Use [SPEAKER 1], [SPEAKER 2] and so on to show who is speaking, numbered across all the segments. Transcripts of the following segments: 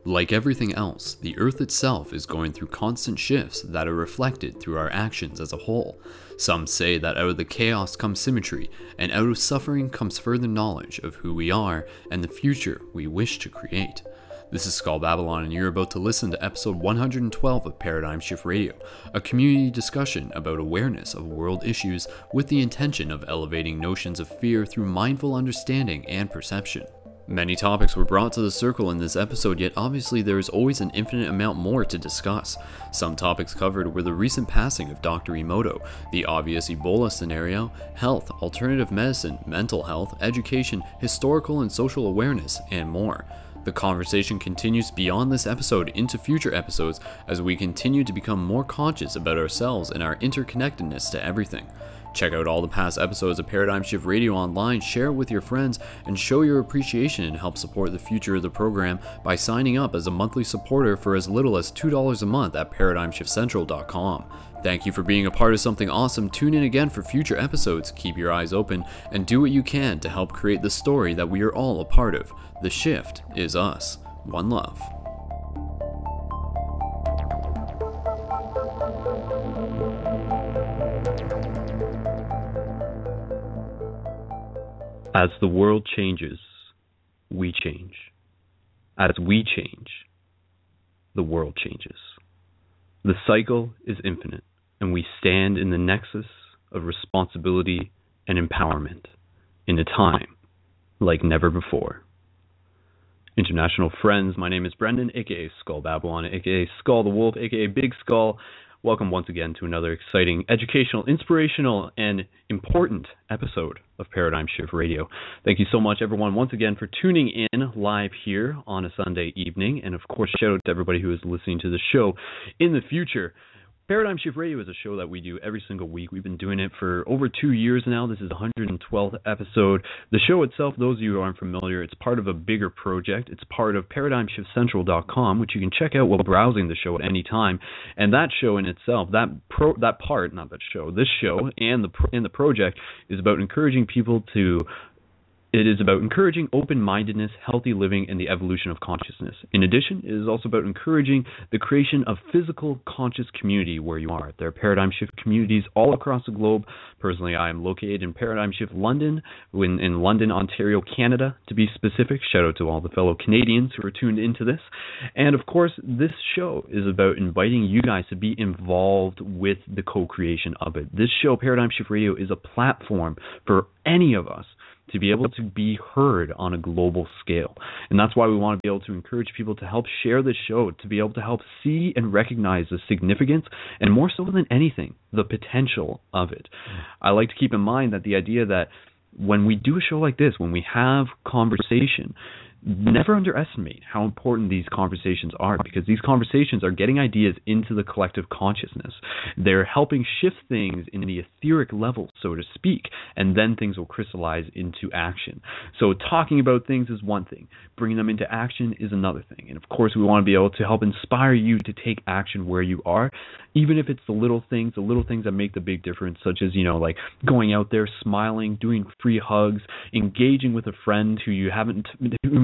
[SPEAKER 1] Like everything else, the Earth itself is going through constant shifts that are reflected through our actions as a whole. Some say that out of the chaos comes symmetry, and out of suffering comes further knowledge of who we are and the future we wish to create. This is Skull Babylon, and you're about to listen to episode 112 of Paradigm Shift Radio, a community discussion about awareness of world issues with the intention of elevating notions of fear through mindful understanding and perception. Many topics were brought to the circle in this episode, yet obviously there is always an infinite amount more to discuss. Some topics covered were the recent passing of Dr. Emoto, the obvious Ebola scenario, health, alternative medicine, mental health, education, historical and social awareness, and more. The conversation continues beyond this episode into future episodes as we continue to become more conscious about ourselves and our interconnectedness to everything. Check out all the past episodes of Paradigm Shift Radio online, share it with your friends, and show your appreciation and help support the future of the program by signing up as a monthly supporter for as little as $2 a month at ParadigmShiftCentral.com. Thank you for being a part of something awesome. Tune in again for future episodes, keep your eyes open, and do what you can to help create the story that we are all a part of. The shift is us. One love. As the world changes, we change. As we change, the world changes. The cycle is infinite, and we stand in the nexus of responsibility and empowerment in a time like never before. International friends, my name is Brendon, aka Skull Babylon, aka Skull the Wolf, aka Big Skull. Welcome once again to another exciting, educational, inspirational, and important episode of Paradigm Shift Radio. Thank you so much, everyone, once again for tuning in live here on a Sunday evening. And, of course, shout out to everybody who is listening to the show in the future. Paradigm Shift Radio is a show that we do every single week. We've been doing it for over 2 years now. This is the 112th episode. The show itself, those of you who aren't familiar, it's part of a bigger project. It's part of ParadigmShiftCentral.com, which you can check out while browsing the show at any time. And that show in itself, this show and the project is about encouraging people to... It is about encouraging open-mindedness, healthy living, and the evolution of consciousness. In addition, it is also about encouraging the creation of physical conscious community where you are. There are Paradigm Shift communities all across the globe. Personally, I am located in Paradigm Shift London, in London, Ontario, Canada, to be specific. Shout out to all the fellow Canadians who are tuned into this. And of course, this show is about inviting you guys to be involved with the co-creation of it. This show, Paradigm Shift Radio, is a platform for any of us to be able to be heard on a global scale. And that's why we want to be able to encourage people to help share this show, to be able to help see and recognize the significance, and more so than anything, the potential of it. I like to keep in mind that the idea that when we do a show like this, when we have conversation, never underestimate how important these conversations are, because these conversations are getting ideas into the collective consciousness. They're helping shift things in the etheric level, so to speak, and then things will crystallize into action. So talking about things is one thing. Bringing them into action is another thing. And of course, we want to be able to help inspire you to take action where you are, even if it's the little things that make the big difference, such as, like going out there, smiling, doing free hugs, engaging with a friend who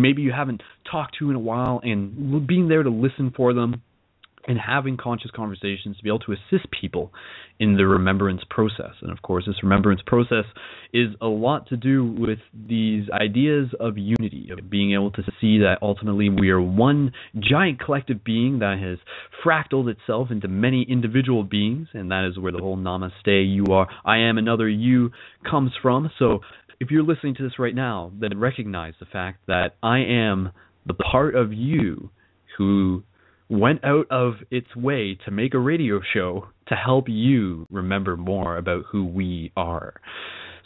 [SPEAKER 1] maybe you haven't talked to in a while, and being there to listen for them and having conscious conversations to be able to assist people in the remembrance process. And of course, this remembrance process is a lot to do with these ideas of unity, of being able to see that ultimately we are one giant collective being that has fractaled itself into many individual beings, and that is where the whole namaste, you are, I am another you comes from. So if you're listening to this right now, then recognize the fact that I am the part of you who went out of its way to make a radio show to help you remember more about who we are.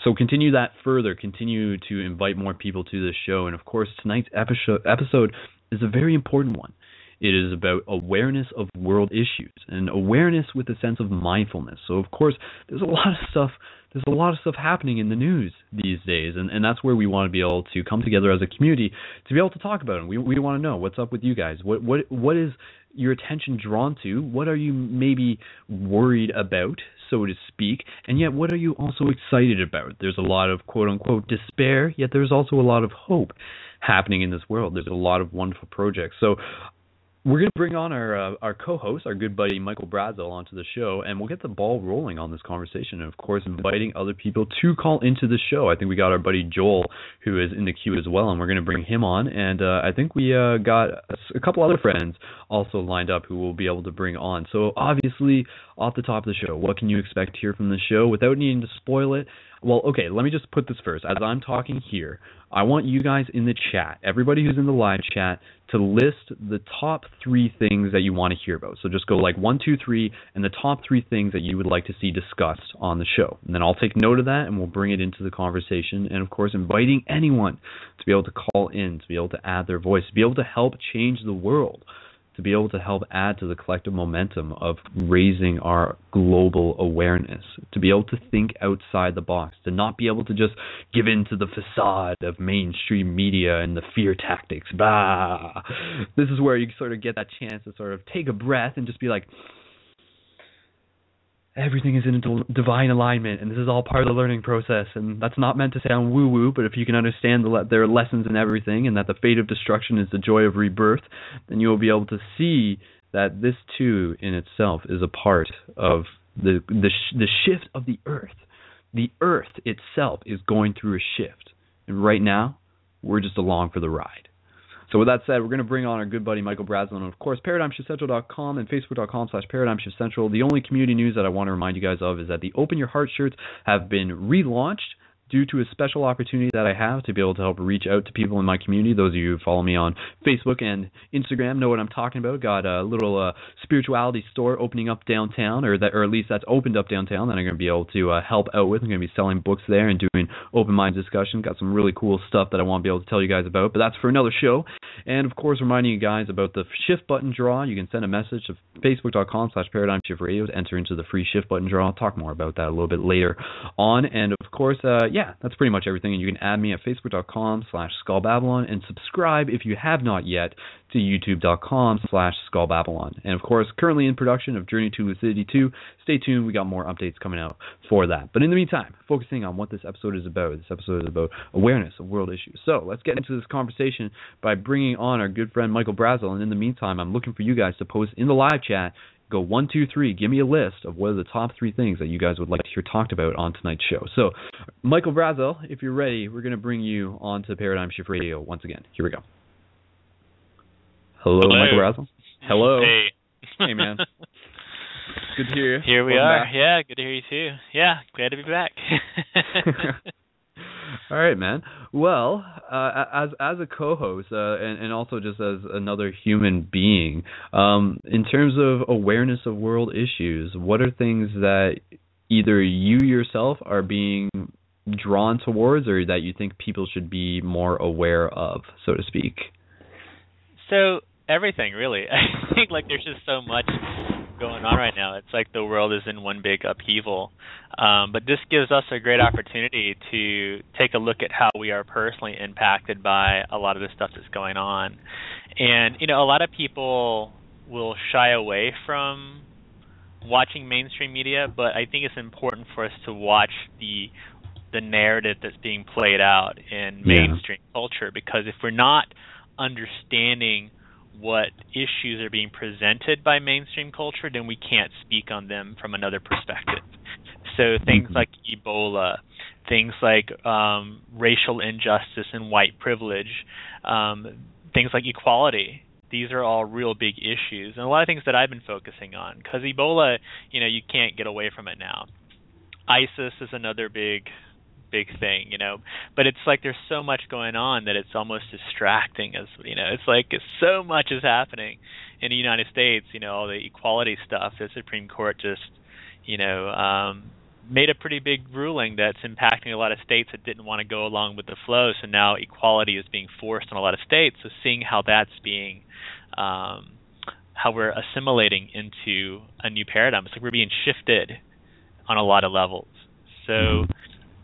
[SPEAKER 1] So continue that further. Continue to invite more people to this show. And of course, tonight's episode is a very important one. It is about awareness of world issues and awareness with a sense of mindfulness. So of course, there's a lot of stuff happening in the news these days, and that's where we want to be able to come together as a community to be able to talk about it. We want to know what's up with you guys. What is your attention drawn to? What are you maybe worried about, so to speak? And yet, what are you also excited about? There's a lot of quote-unquote despair, yet there's also a lot of hope happening in this world. There's a lot of wonderful projects. So We're going to bring on our co-host, our good buddy Michael Brazel, onto the show, and we'll get the ball rolling on this conversation. And, of course, inviting other people to call into the show. I think we got our buddy Joel, who is in the queue as well, and we're going to bring him on. And I think we got a couple other friends also lined up who we'll be able to bring on. So, obviously, off the top of the show, what can you expect to hear from the show without needing to spoil it? Well, okay, let me just put this first. As I'm talking here, I want you guys in the chat, everybody who's in the live chat, to list the top 3 things that you want to hear about. So just go like 1, 2, 3, and the top 3 things that you would like to see discussed on the show. And then I'll take note of that, and we'll bring it into the conversation. And, of course, inviting anyone to be able to call in, to be able to add their voice, to be able to help change the world, to be able to help add to the collective momentum of raising our global awareness, to be able to think outside the box, to not be able to just give in to the facade of mainstream media and the fear tactics. Bah! This is where you sort of get that chance to sort of take a breath and just be like, everything is in divine alignment, and this is all part of the learning process. And that's not meant to sound woo-woo, but if you can understand there are lessons in everything, and that the fate of destruction is the joy of rebirth, then you will be able to see that this too, in itself, is a part of the shift of the Earth. The Earth itself is going through a shift, and right now, we're just along for the ride. So with that said, we're going to bring on our good buddy Michael Brazel, and of course, ParadigmShiftCentral.com and Facebook.com/ParadigmShiftCentral. The only community news that I want to remind you guys of is that the Open Your Heart shirts have been relaunched due to a special opportunity that I have to be able to help reach out to people in my community. Those of you who follow me on Facebook and Instagram know what I'm talking about. Got a little spirituality store opening up downtown, or at least that's opened up downtown, that I'm going to be able to help out with. I'm going to be selling books there and doing open mind discussion. Got some really cool stuff that I won't be able to tell you guys about, but that's for another show. And of course, reminding you guys about the shift button draw. You can send a message to Facebook.com/ParadigmShiftRadio to enter into the free shift button draw. I'll talk more about that a little bit later on. And of course, yeah, that's pretty much everything. And you can add me at Facebook.com/SkullBabylon and subscribe if you have not yet to YouTube.com/SkullBabylon. And of course, currently in production of Journey to Lucidity 2. Stay tuned. We got more updates coming out for that. But in the meantime, focusing on what this episode is about. This episode is about awareness of world issues. So let's get into this conversation by bringing on our good friend Michael Brazel. And in the meantime, I'm looking for you guys to post in the live chat. Go 1, 2, 3. Give me a list of what are the top 3 things that you guys would like to hear talked about on tonight's show. So, Michael Brazel, if you're ready, we're going to bring you on to Paradigm Shift Radio once again. Here we go. Hello. Michael Brazel. Hello.
[SPEAKER 2] Hey.
[SPEAKER 1] Hey, man. Good to hear you.
[SPEAKER 2] Here we are. Back. Yeah, good to hear you too. Yeah, glad to be back.
[SPEAKER 1] All right, man. Well, as a co-host and also just as another human being, in terms of awareness of world issues, what are things that either you yourself are being drawn towards or that you think people should be more aware of, so to speak?
[SPEAKER 2] So, everything, really. I think there's just so much going on right now. It's like the world is in one big upheaval. But this gives us a great opportunity to take a look at how we are personally impacted by a lot of the stuff that's going on. And, a lot of people will shy away from watching mainstream media, but I think it's important for us to watch the narrative that's being played out in mainstream culture, because if we're not understanding what issues are being presented by mainstream culture, then we can't speak on them from another perspective. So things like Ebola, things like racial injustice and white privilege, things like equality, these are all real big issues. And a lot of things that I've been focusing on, because Ebola, you can't get away from it now. ISIS is another big thing, but it's like there's so much going on that it's almost distracting. It's like so much is happening in the United States. All the equality stuff. The Supreme Court just made a pretty big ruling that's impacting a lot of states that didn't want to go along with the flow. So now equality is being forced in a lot of states. So seeing how that's being how we're assimilating into a new paradigm. It's like we're being shifted on a lot of levels. So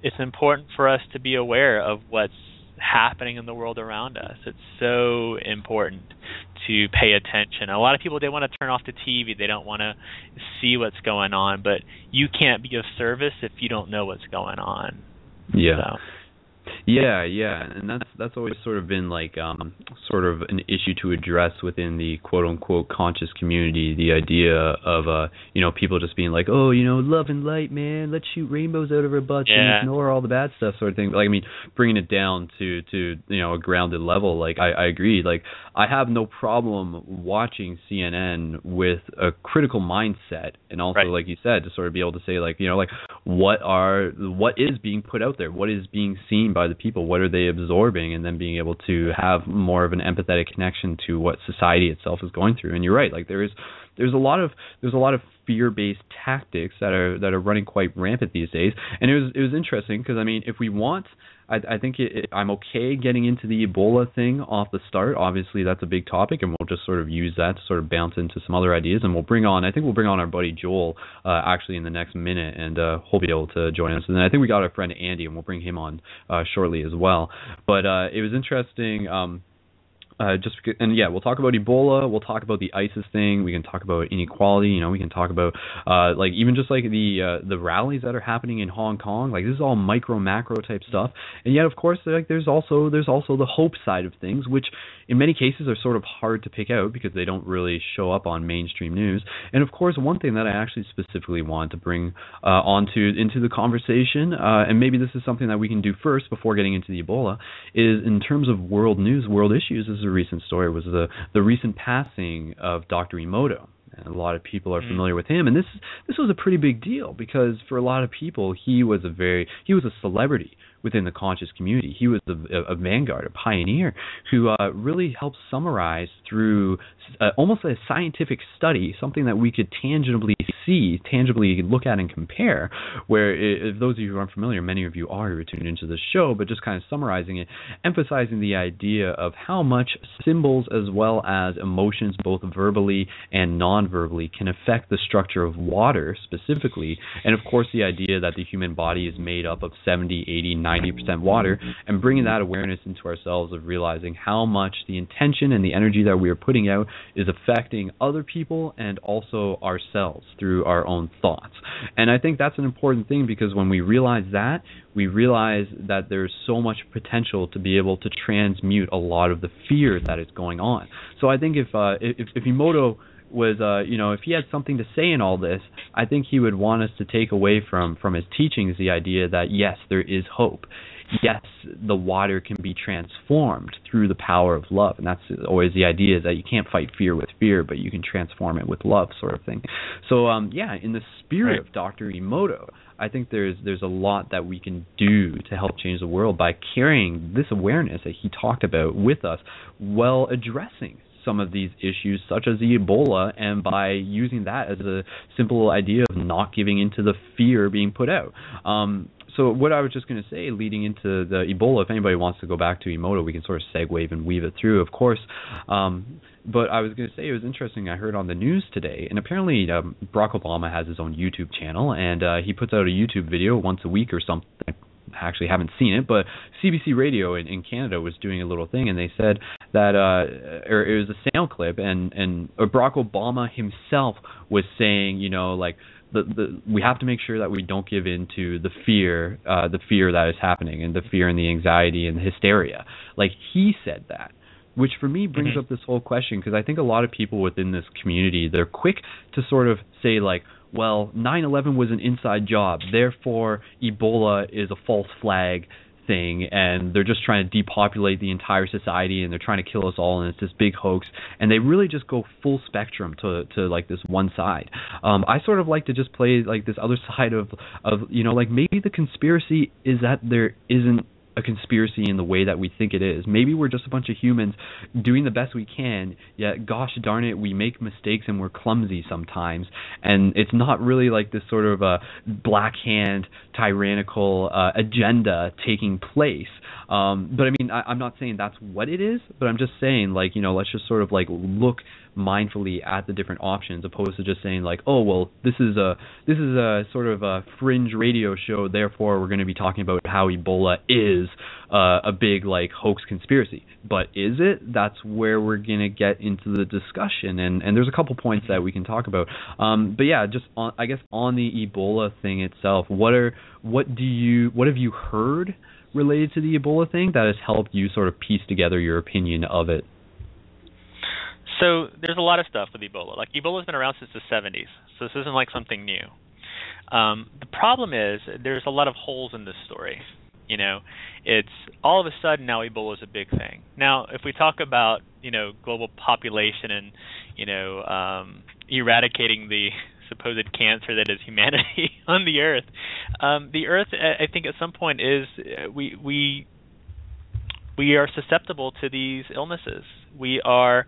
[SPEAKER 2] it's important for us to be aware of what's happening in the world around us. It's so important to pay attention. A lot of people, they want to turn off the TV. They don't want to see what's going on, but you can't be of service if you don't know what's going on.
[SPEAKER 1] Yeah. Yeah, and that's always sort of been like sort of an issue to address within the quote unquote conscious community. The idea of people just being like, oh, love and light, man, let's shoot rainbows out of our butts and ignore all the bad stuff, sort of thing. Like, I mean, bringing it down to a grounded level. Like, I agree. Like, I have no problem watching CNN with a critical mindset, and also, like you said, to sort of be able to say like, like what is being put out there, what is being seen by the people, what are they absorbing, and then being able to have more of an empathetic connection to what society itself is going through. And you're right, like there's a lot of fear-based tactics that are running quite rampant these days. And it was interesting because, I mean, if we want, I think I'm okay getting into the Ebola thing off the start. Obviously, that's a big topic, and we'll just sort of use that to sort of bounce into some other ideas. And we'll bring on our buddy Joel actually in the next minute, and he'll be able to join us. And then I think we got our friend Andy, and we'll bring him on shortly as well. But it was interesting. We'll talk about Ebola. We'll talk about the ISIS thing. We can talk about inequality. We can talk about like even just like the rallies that are happening in Hong Kong. Like, this is all micro macro type stuff. And yet, of course, like there's also the hope side of things, which in many cases are sort of hard to pick out because they don't really show up on mainstream news. And of course, one thing that I actually specifically want to bring into the conversation, and maybe this is something that we can do first before getting into the Ebola, is in terms of world news, world issues. Is a recent story was the recent passing of Dr. Emoto. And a lot of people are familiar with him, and this was a pretty big deal because for a lot of people he was a celebrity within the conscious community. He was a vanguard, a pioneer who really helped summarize through almost a scientific study, something that we could tangibly look at and compare, where if those of you who aren't familiar, many of you are who are tuned into the show, but just kind of summarizing it, emphasizing the idea of how much symbols as well as emotions, both verbally and non-verbally, can affect the structure of water specifically, and of course the idea that the human body is made up of 70, 80, 90% water, and bringing that awareness into ourselves of realizing how much the intention and the energy that we are putting out is affecting other people and also ourselves through our own thoughts. And I think that's an important thing because when we realize that, we realize that there's so much potential to be able to transmute a lot of the fear that is going on. So I think if Emoto was, if he had something to say in all this, I think he would want us to take away from his teachings the idea that, yes, there is hope. Yes, the water can be transformed through the power of love. And that's always the idea, is that you can't fight fear with fear, but you can transform it with love, sort of thing. So, in the spirit of Dr. Emoto, I think there's a lot that we can do to help change the world by carrying this awareness that he talked about with us while addressing some of these issues, such as the Ebola, and by using that as a simple idea of not giving into the fear being put out. So what I was just going to say, leading into the Ebola, if anybody wants to go back to Emoto, we can sort of segue and weave it through, of course. But I was going to say, it was interesting, I heard on the news today, and apparently Barack Obama has his own YouTube channel, and he puts out a YouTube video once a week or something. I actually haven't seen it, but CBC Radio in Canada was doing a little thing, and they said that it was a sound clip, and Barack Obama himself was saying, like, we have to make sure that we don't give in to the fear that is happening, and the fear and the anxiety and the hysteria. Like, he said that, which for me brings up this whole question, because I think a lot of people within this community, they're quick to sort of say, like, well, 9/11 was an inside job, therefore Ebola is a false flag thing, and they're just trying to depopulate the entire society, and they're trying to kill us all, and it's this big hoax, and they really just go full spectrum to like this one side. I sort of like to just play like this other side of like, maybe the conspiracy is that there isn't a conspiracy in the way that we think it is. Maybe we're just a bunch of humans doing the best we can, yet gosh darn it, we make mistakes and we're clumsy sometimes, and it's not really like this sort of a black hand tyrannical agenda taking place. But I mean, I'm not saying that's what it is, but I'm just saying, like, let's just sort of like look mindfully at the different options, opposed to just saying like, oh well, this is a sort of a fringe radio show, therefore we're going to be talking about how Ebola is a big like hoax conspiracy. But is it? That's where we're going to get into the discussion, and there's a couple points that we can talk about. But yeah, just I guess on the Ebola thing itself, what have you heard related to the Ebola thing that has helped you sort of piece together your opinion of it?
[SPEAKER 2] So there's a lot of stuff with Ebola. Like, Ebola's been around since the 70s, so this isn't like something new. The problem is there's a lot of holes in this story. You know, it's all of a sudden now Ebola is a big thing. Now, if we talk about, you know, global population and, you know, eradicating the supposed cancer that is humanity on the Earth, I think, at some point is we are susceptible to these illnesses. We are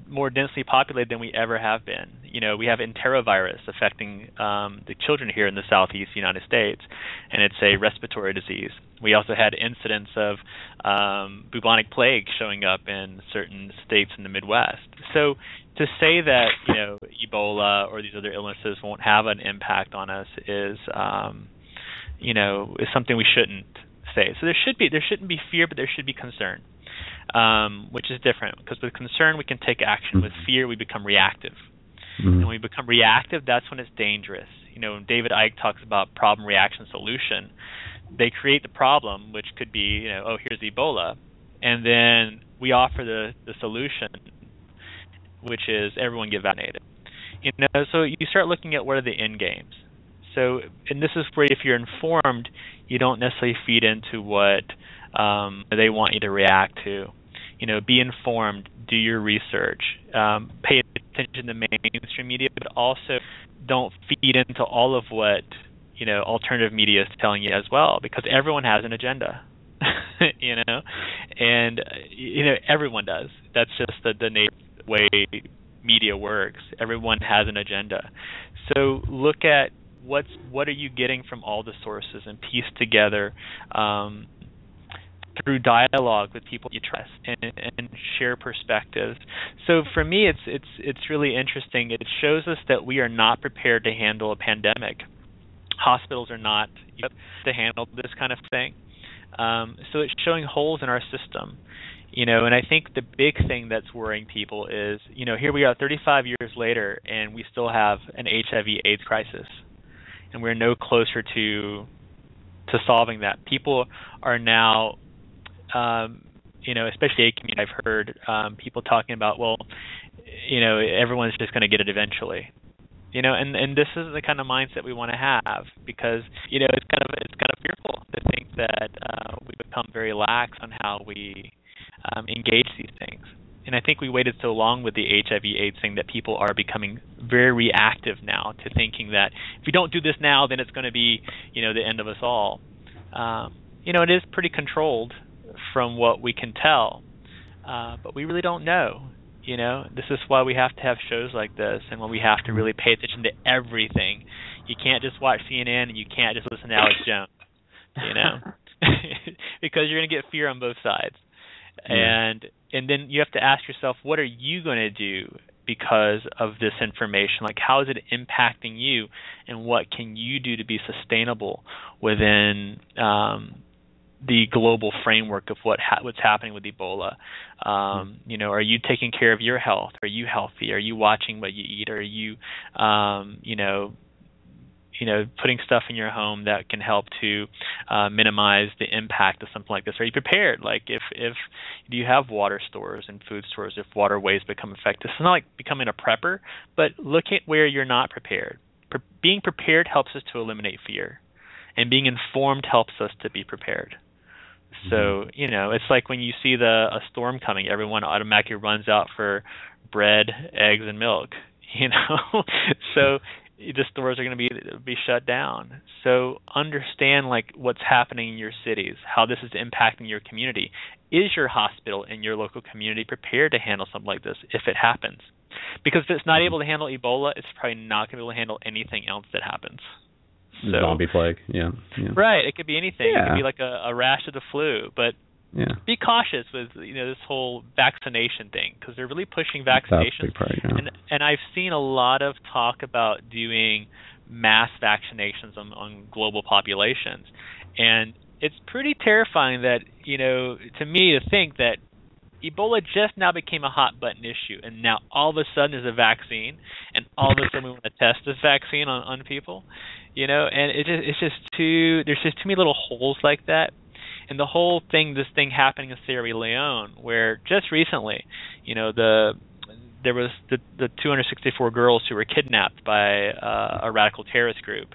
[SPEAKER 2] more densely populated than we ever have been. You know, we have enterovirus affecting the children here in the southeast United States, and it's a respiratory disease. We also had incidents of bubonic plague showing up in certain states in the Midwest. So to say that, you know, Ebola or these other illnesses won't have an impact on us is, you know, is something we shouldn't say. So there shouldn't be fear, but there should be concern. Which is different, because with concern we can take action. With fear we become reactive. And when we become reactive, that's when it's dangerous. You know, when David Icke talks about problem, reaction, solution, they create the problem, which could be, you know, oh, here's Ebola, and then we offer the solution, which is everyone get vaccinated. You know, so you start looking at what are the end games. So, and this is where if you're informed, you don't necessarily feed into what they want you to react to. You know, be informed, do your research, pay attention to mainstream media, but also don't feed into all of what, you know, alternative media is telling you as well, because everyone has an agenda. You know, and you know, everyone does. That's just the way media works. Everyone has an agenda. So look at what are you getting from all the sources, and piece together through dialogue with people you trust, and share perspectives. So for me, it's really interesting. It shows us that we are not prepared to handle a pandemic. Hospitals are not equipped to handle this kind of thing. So it's showing holes in our system. You know, and I think the big thing that's worrying people is, you know, here we are 35 years later, and we still have an HIV/AIDS crisis, and we're no closer to solving that. People are now, you know, especially a community, I've heard people talking about, well, you know, everyone's just going to get it eventually. You know, and this is the kind of mindset we want to have, because, you know, it's kind of fearful to think that we become very lax on how we engage these things. And I think we waited so long with the HIV/AIDS thing that people are becoming very reactive now to thinking that if we don't do this now, then it's going to be, you know, the end of us all. You know, it is pretty controlled from what we can tell, but we really don't know. You know, this is why we have to have shows like this, and when we have to really pay attention to everything. You can't just watch CNN, and you can't just listen to Alex Jones, you know, because you're going to get fear on both sides. And then you have to ask yourself, what are you going to do because of this information? Like, how is it impacting you, and what can you do to be sustainable within the global framework of what's happening with Ebola? You know, are you taking care of your health? Are you healthy? Are you watching what you eat? Are you, you know, putting stuff in your home that can help to minimize the impact of something like this? Are you prepared? Like, if do you have water stores and food stores if waterways become affected? It's not like becoming a prepper, but look at where you're not prepared. Being prepared helps us to eliminate fear, and being informed helps us to be prepared. So, you know, it's like when you see a storm coming, everyone automatically runs out for bread, eggs, and milk, you know. So the stores are going to be shut down. So understand, like, what's happening in your cities, how this is impacting your community. Is your hospital in your local community prepared to handle something like this if it happens? Because if it's not able to handle Ebola, it's probably not going to be able to handle anything else that happens. So,
[SPEAKER 1] zombie plague, yeah.
[SPEAKER 2] Right, it could be anything.
[SPEAKER 1] Yeah.
[SPEAKER 2] It could be like a rash of the flu, but be cautious with, you know, this whole vaccination thing, because they're really pushing vaccinations.
[SPEAKER 1] That's a big part, yeah.
[SPEAKER 2] And I've seen a lot of talk about doing mass vaccinations on global populations, and it's pretty terrifying that, you know, to me, to think that Ebola just now became a hot button issue, and now all of a sudden there's a vaccine, and all of a sudden we want to test this vaccine on people, and there's just too many little holes like that. And this thing happening in Sierra Leone, where just recently, there was the 264 girls who were kidnapped by a radical terrorist group,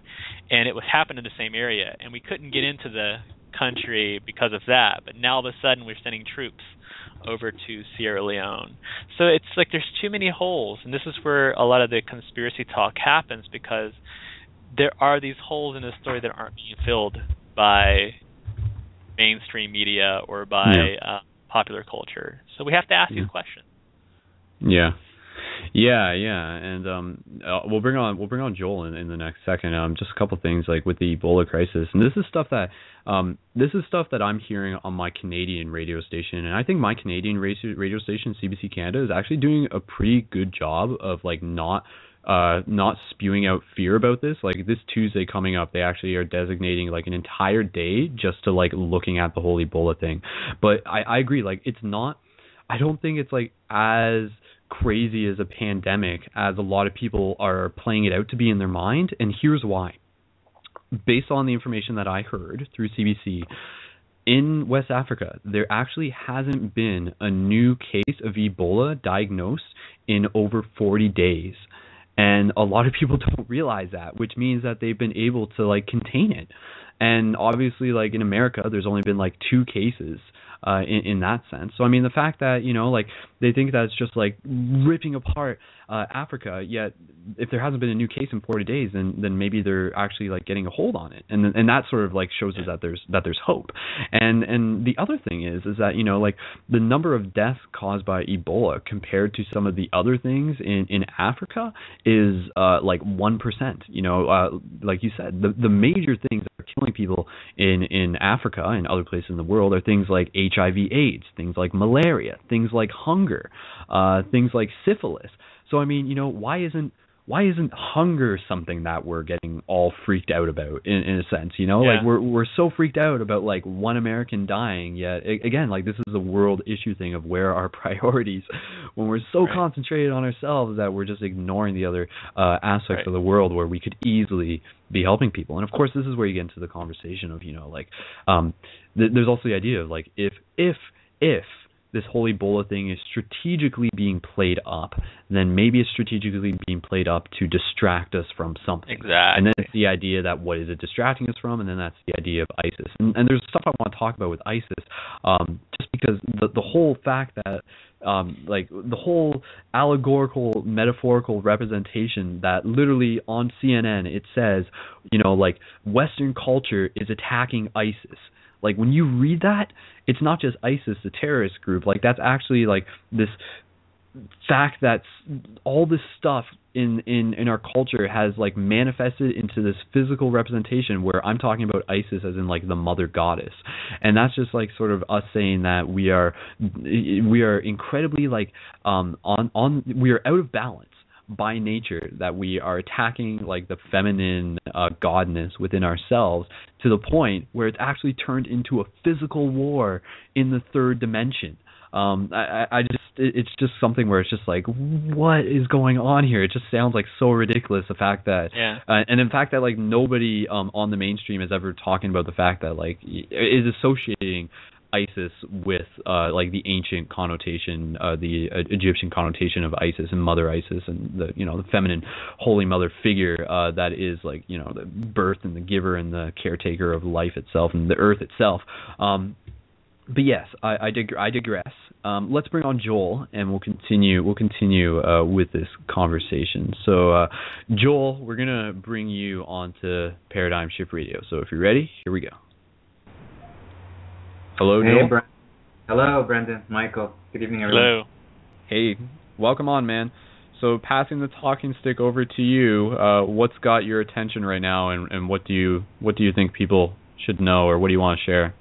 [SPEAKER 2] and it was happening in the same area, and we couldn't get into the country because of that. But now all of a sudden we're sending troops over to Sierra Leone. So it's like there's too many holes, and this is where a lot of the conspiracy talk happens, because there are these holes in the story that aren't being filled by mainstream media or by popular culture. So we have to ask these questions.
[SPEAKER 1] Yeah, and we'll bring on Joel in the next second. Just a couple things like with the Ebola crisis, and this is stuff that I'm hearing on my Canadian radio station, and I think my Canadian radio station, CBC Canada, is actually doing a pretty good job of like not spewing out fear about this. Like this Tuesday coming up, they actually are designating like an entire day just to like looking at the whole Ebola thing. But I agree, like it's not. I don't think it's like as crazy as a pandemic as a lot of people are playing it out to be in their mind, and here's why. Based on the information that I heard through CBC, in West Africa, there actually hasn't been a new case of Ebola diagnosed in over 40 days. And a lot of people don't realize that, which means that they've been able to like contain it. And obviously, like in America, there's only been like 2 cases in that sense. So I mean, the fact that like they think that's just like ripping apart Africa, yet if there hasn't been a new case in 40 days, then maybe they're actually like getting a hold on it, and that sort of like shows us that there's hope. And the other thing is that like the number of deaths caused by Ebola compared to some of the other things in Africa is like 1%. Like you said, the major things that are killing people in Africa and other places in the world are things like HIV/AIDS, things like malaria, things like hunger, things like syphilis. So I mean, why isn't hunger something that we're getting all freaked out about in a sense? Like we're so freaked out about like one American dying, yet again, like this is a world issue thing of where our priorities, when we're so concentrated on ourselves that we're just ignoring the other aspects of the world where we could easily be helping people. And of course, this is where you get into the conversation of like there's also the idea of like if this whole Ebola thing is strategically being played up, then maybe it's strategically being played up to distract us from something.
[SPEAKER 2] Exactly.
[SPEAKER 1] And then it's the idea that what is it distracting us from, and then that's the idea of ISIS. And there's stuff I want to talk about with ISIS, just because the whole fact that like the whole allegorical, metaphorical representation that literally on CNN it says, like Western culture is attacking ISIS. Like when you read that, it's not just ISIS, the terrorist group. Like that's actually like this fact that all this stuff in our culture has like manifested into this physical representation where I'm talking about ISIS as in like the mother goddess. And that's just like sort of us saying that we are incredibly like we are out of balance by nature, that we are attacking like the feminine godness within ourselves to the point where it's actually turned into a physical war in the third dimension. It's just something where it's just like, what is going on here? It just sounds like so ridiculous. The fact that, and in fact that like nobody on the mainstream is ever talking about the fact that like is associating ISIS with like the ancient connotation, the Egyptian connotation of Isis and Mother Isis, and the the feminine holy mother figure that is like the birth and the giver and the caretaker of life itself and the earth itself. But yes, I digress. Let's bring on Joel, and we'll continue with this conversation. So, Joel, we're gonna bring you on to Paradigm Shift Radio. So, if you're ready, here we go. Hello, Joel.
[SPEAKER 3] Hello, Brendon, Michael. Good evening, everyone.
[SPEAKER 2] Hello.
[SPEAKER 1] Hey, welcome on, man. So, passing the talking stick over to you. What's got your attention right now, and what do you think people should know, or what do you want to share?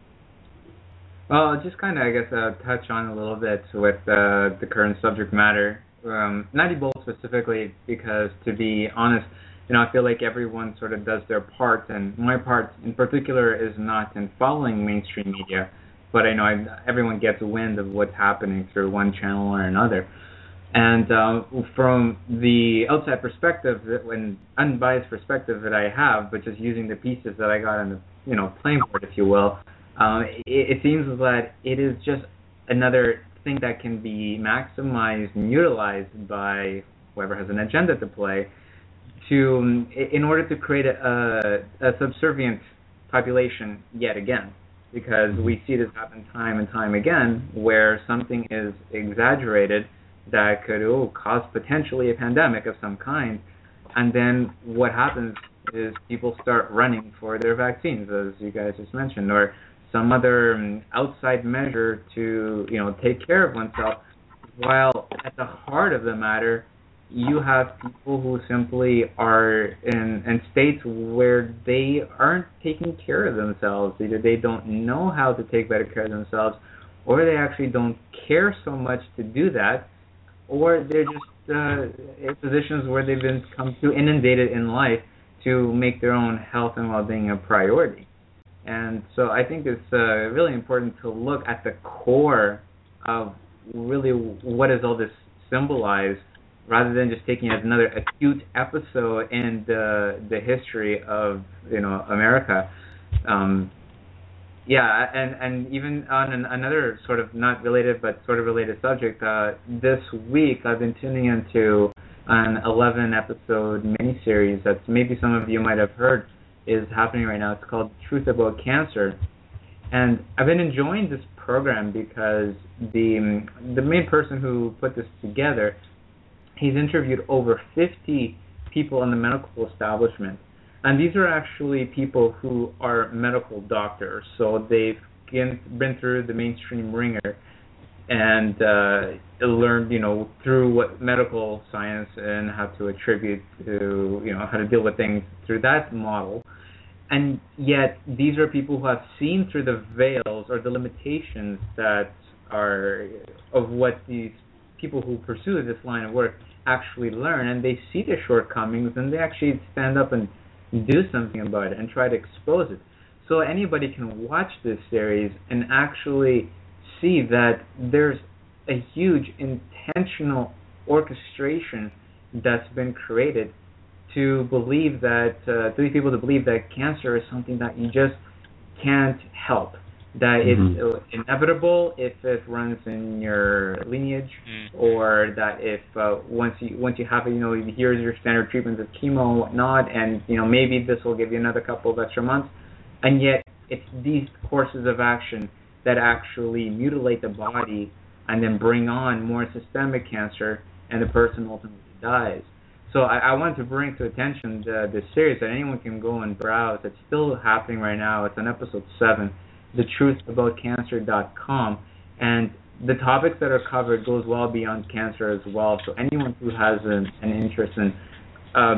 [SPEAKER 3] Well, just kind of, I guess, touch on a little bit with the current subject matter. Not Ebola specifically, because to be honest, I feel like everyone sort of does their part, and my part in particular is not in following mainstream media, but I know everyone gets wind of what's happening through one channel or another. And from the outside perspective, an unbiased perspective that I have, but just using the pieces that I got on the playing board, if you will, it seems that it is just another thing that can be maximized and utilized by whoever has an agenda to play, in order to create a subservient population yet again. Because we see this happen time and time again, where something is exaggerated that could cause potentially a pandemic of some kind, and then what happens is people start running for their vaccines, as you guys just mentioned, or some other outside measure to take care of oneself, while at the heart of the matter you have people who simply are in states where they aren't taking care of themselves. Either they don't know how to take better care of themselves, or they actually don't care so much to do that, or they're just in positions where they've become too inundated in life to make their own health and well-being a priority. And so I think it's really important to look at the core of really what does all this symbolize, rather than just taking it as another acute episode in the history of America. And even on another sort of not related but sort of related subject, this week I've been tuning into an 11-episode miniseries that maybe some of you might have heard is happening right now. It's called Truth About Cancer. And I've been enjoying this program because the main person who put this together, he's interviewed over 50 people in the medical establishment. And these are actually people who are medical doctors. So they've been through the mainstream ringer and learned, through what medical science and how to attribute to, how to deal with things through that model. And yet these are people who have seen through the veils or the limitations that are of what these people who pursue this line of work actually learn, and they see their shortcomings and they actually stand up and do something about it and try to expose it. So anybody can watch this series and actually see that there's a huge intentional orchestration that's been created to believe that, to lead people to believe that cancer is something that you just can't help, that it's inevitable if it runs in your lineage, or that if once you have it, here's your standard treatments of chemo and whatnot, and maybe this will give you another couple of extra months, and yet it's these courses of action that actually mutilate the body and then bring on more systemic cancer, and the person ultimately dies. So I wanted to bring to attention this series that anyone can go and browse. It's still happening right now. It's on episode 7. thetruthaboutcancer.com, and the topics that are covered goes well beyond cancer as well. So anyone who has an interest in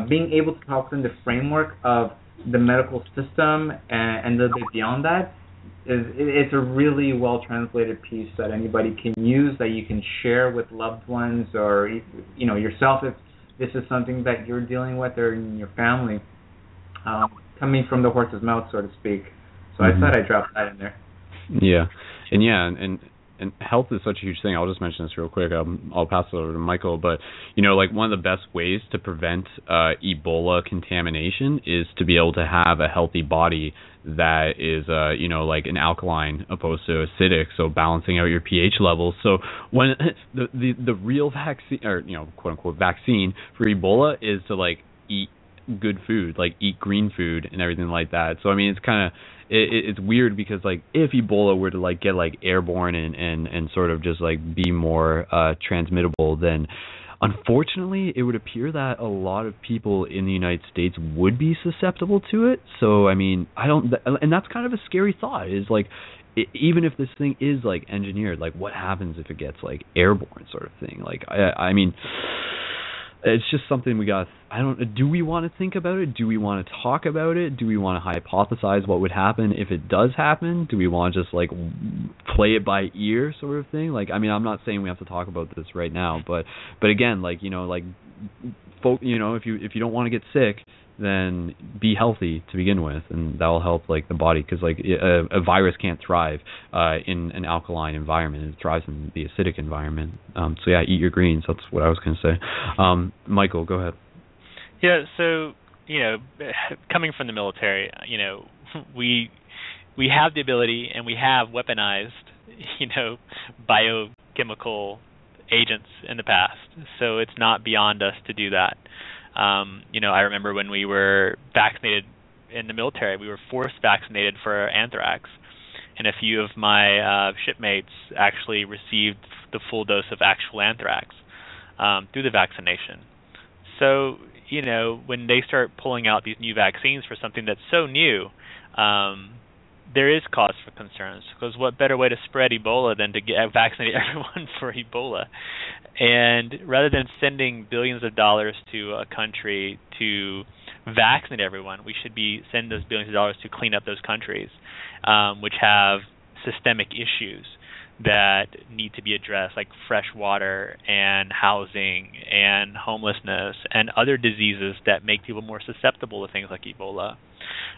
[SPEAKER 3] being able to talk within the framework of the medical system and a little bit beyond that, it's a really well translated piece that anybody can use, that you can share with loved ones or yourself if this is something that you're dealing with, or in your family, coming from the horse's mouth, so to speak. So I thought I'd drop that in there.
[SPEAKER 1] Yeah, and health is such a huge thing. I'll just mention this real quick. I'll pass it over to Michael. But one of the best ways to prevent Ebola contamination is to be able to have a healthy body that is like an alkaline opposed to acidic, so balancing out your pH levels. So when the real vaccine, or quote unquote vaccine for Ebola, is to like eat good food, like eat green food and everything like that. So I mean, it's kind of it's weird because like if Ebola were to like get like airborne and sort of just like be more transmittable, then unfortunately it would appear that a lot of people in the United States would be susceptible to it. So I mean, and that's kind of a scary thought, is like even if this thing is like engineered, like what happens if it gets like airborne, sort of thing. Like I mean, it's just something do we want to think about it? Do we want to talk about it? Do we want to hypothesize what would happen if it does happen? Do we want to just like play it by ear, sort of thing? Like, I mean, I'm not saying we have to talk about this right now, but again, like, like if you don't want to get sick, then be healthy to begin with, and that will help like the body, because like a virus can't thrive in an alkaline environment. It thrives in the acidic environment. So yeah, eat your greens. That's what I was going to say. Michael, go ahead.
[SPEAKER 2] Yeah. So coming from the military, we have the ability, and we have weaponized, biochemical agents in the past. So it's not beyond us to do that. I remember when we were vaccinated in the military, we were forced vaccinated for anthrax, and a few of my shipmates actually received the full dose of actual anthrax through the vaccination. So, when they start pulling out these new vaccines for something that's so new, there is cause for concerns, because what better way to spread Ebola than to vaccinate everyone for Ebola? And rather than sending billions of dollars to a country to vaccinate everyone, we should be sending those billions of dollars to clean up those countries, which have systemic issues that need to be addressed, like fresh water and housing and homelessness and other diseases that make people more susceptible to things like Ebola.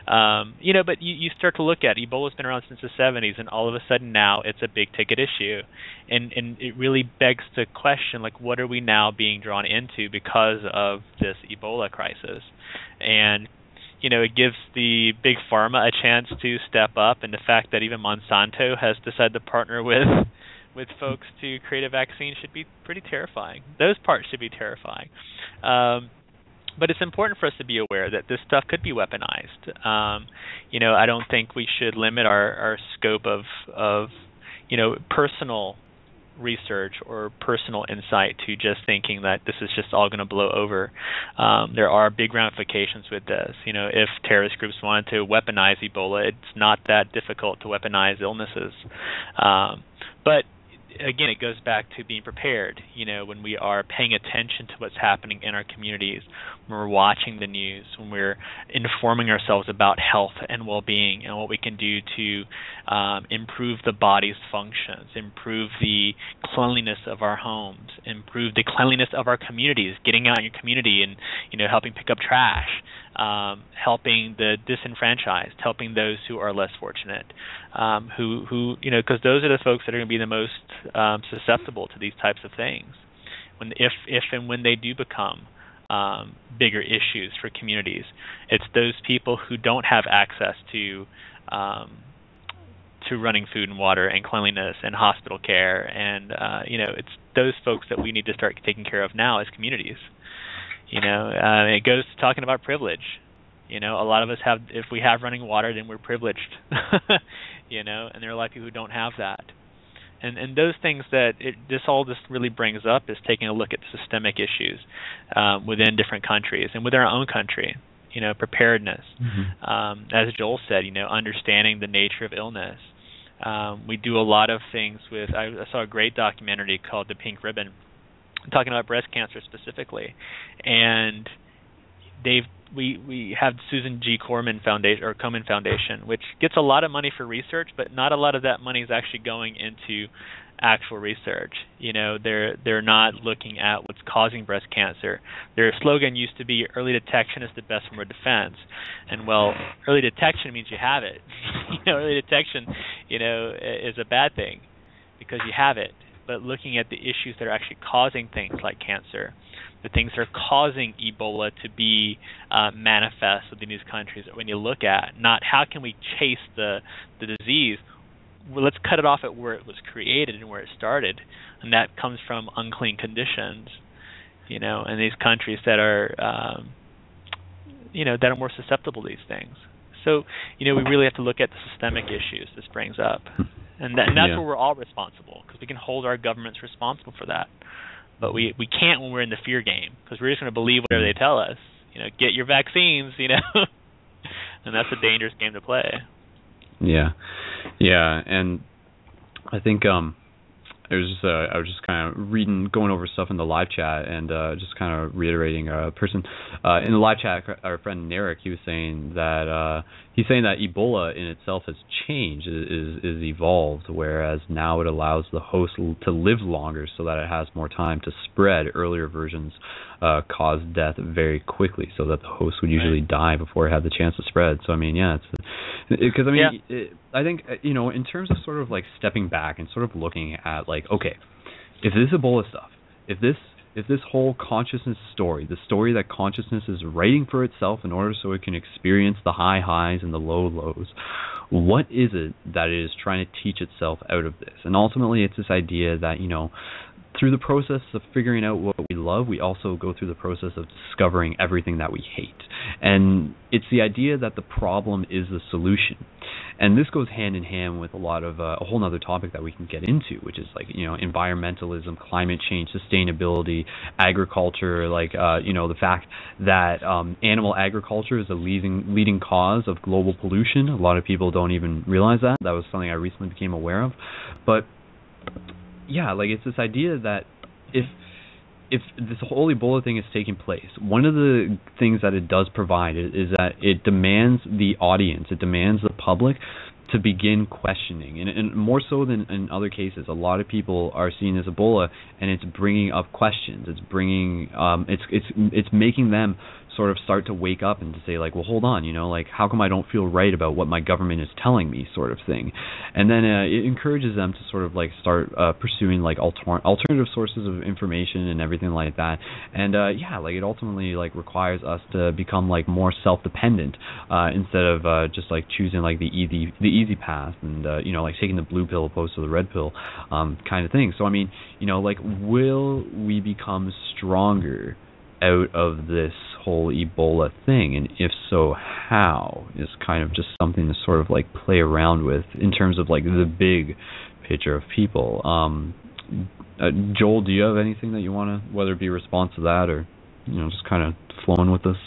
[SPEAKER 2] But you start to look at Ebola's been around since the 70s, and all of a sudden now it's a big ticket issue, and it really begs to question, like, what are we now being drawn into because of this Ebola crisis? And it gives the big pharma a chance to step up, and the fact that even Monsanto has decided to partner with folks to create a vaccine should be pretty terrifying. Those parts should be terrifying. But it's important for us to be aware that this stuff could be weaponized. I don't think we should limit our scope of personal research or personal insight to just thinking that this is just all going to blow over. There are big ramifications with this. If terrorist groups wanted to weaponize Ebola, it's not that difficult to weaponize illnesses. But again, it goes back to being prepared. When we are paying attention to what's happening in our communities, when we're watching the news, when we're informing ourselves about health and well-being and what we can do to improve the body's functions, improve the cleanliness of our homes, improve the cleanliness of our communities, getting out in your community and helping pick up trash, helping the disenfranchised, helping those who are less fortunate, because those are the folks that are going to be the most susceptible to these types of things. If and when they do become bigger issues for communities, it's those people who don't have access to running food and water and cleanliness and hospital care, and it's those folks that we need to start taking care of now as communities. It goes to talking about privilege. A lot of us have, if we have running water, then we're privileged. And there are a lot of people who don't have that. And those things that this really brings up is taking a look at systemic issues within different countries and within our own country. Preparedness. Mm-hmm. As Joel said, understanding the nature of illness. We do a lot of things with. I saw a great documentary called The Pink Ribbon, talking about breast cancer specifically, and we have Susan G. Komen Foundation, which gets a lot of money for research, but not a lot of that money is actually going into actual research. They're not looking at what's causing breast cancer. Their slogan used to be "Early detection is the best form of defense," and early detection means you have it. Early detection, is a bad thing because you have it. But looking at the issues that are actually causing things like cancer, the things that are causing Ebola to be manifest within these countries, when you look at not how can we chase the disease, well, let's cut it off at where it was created and where it started, and that comes from unclean conditions, in these countries that are, that are more susceptible to these things. So, we really have to look at the systemic issues this brings up. And that's where we're all responsible, because we can hold our governments responsible for that. But we can't when we're in the fear game, because we're just going to believe whatever they tell us. Get your vaccines, and that's a dangerous game to play. Yeah,
[SPEAKER 1] and I think I was just kind of going over stuff in the live chat, and just kind of reiterating a person in the live chat. Our friend Narek, he was saying that He's saying that Ebola in itself has changed, is evolved, whereas now it allows the host to live longer so that it has more time to spread. Earlier versions caused death very quickly, so that the host would usually die before it had the chance to spread. So I mean, yeah, it's because I mean, I think in terms of sort of like stepping back and sort of looking at like, okay, if this Ebola stuff, if this whole consciousness story, the story that consciousness is writing for itself in order so it can experience the high highs and the low lows, what is it that it is trying to teach itself out of this? And ultimately, it's this idea that, through the process of figuring out what we love, we also go through the process of discovering everything that we hate. And it's the idea that the problem is the solution. And this goes hand in hand with a lot of a whole other topic that we can get into, which is like, environmentalism, climate change, sustainability, agriculture, like, the fact that animal agriculture is a leading cause of global pollution. A lot of people don't even realize that. That was something I recently became aware of. But yeah, like it's this idea that if this whole Ebola thing is taking place, one of the things that it does provide is that it demands the audience, it demands the public to begin questioning, and more so than in other cases. A lot of people are seeing this Ebola, and it's bringing up questions. It's bringing, it's making them sort of start to wake up and to say like, well, hold on, like how come I don't feel right about what my government is telling me, sort of thing. And then it encourages them to sort of like start pursuing like alternative sources of information and everything like that. And like it ultimately like requires us to become like more self-dependent instead of just like choosing like the easy path and like taking the blue pill opposed to the red pill kind of thing. So I mean, like will we become stronger out of this whole Ebola thing, and if so, how, is kind of just something to sort of like play around with in terms of like the big picture of people. Joel, do you have anything that you want to, whether it be a response to that or just kind of flowing with this?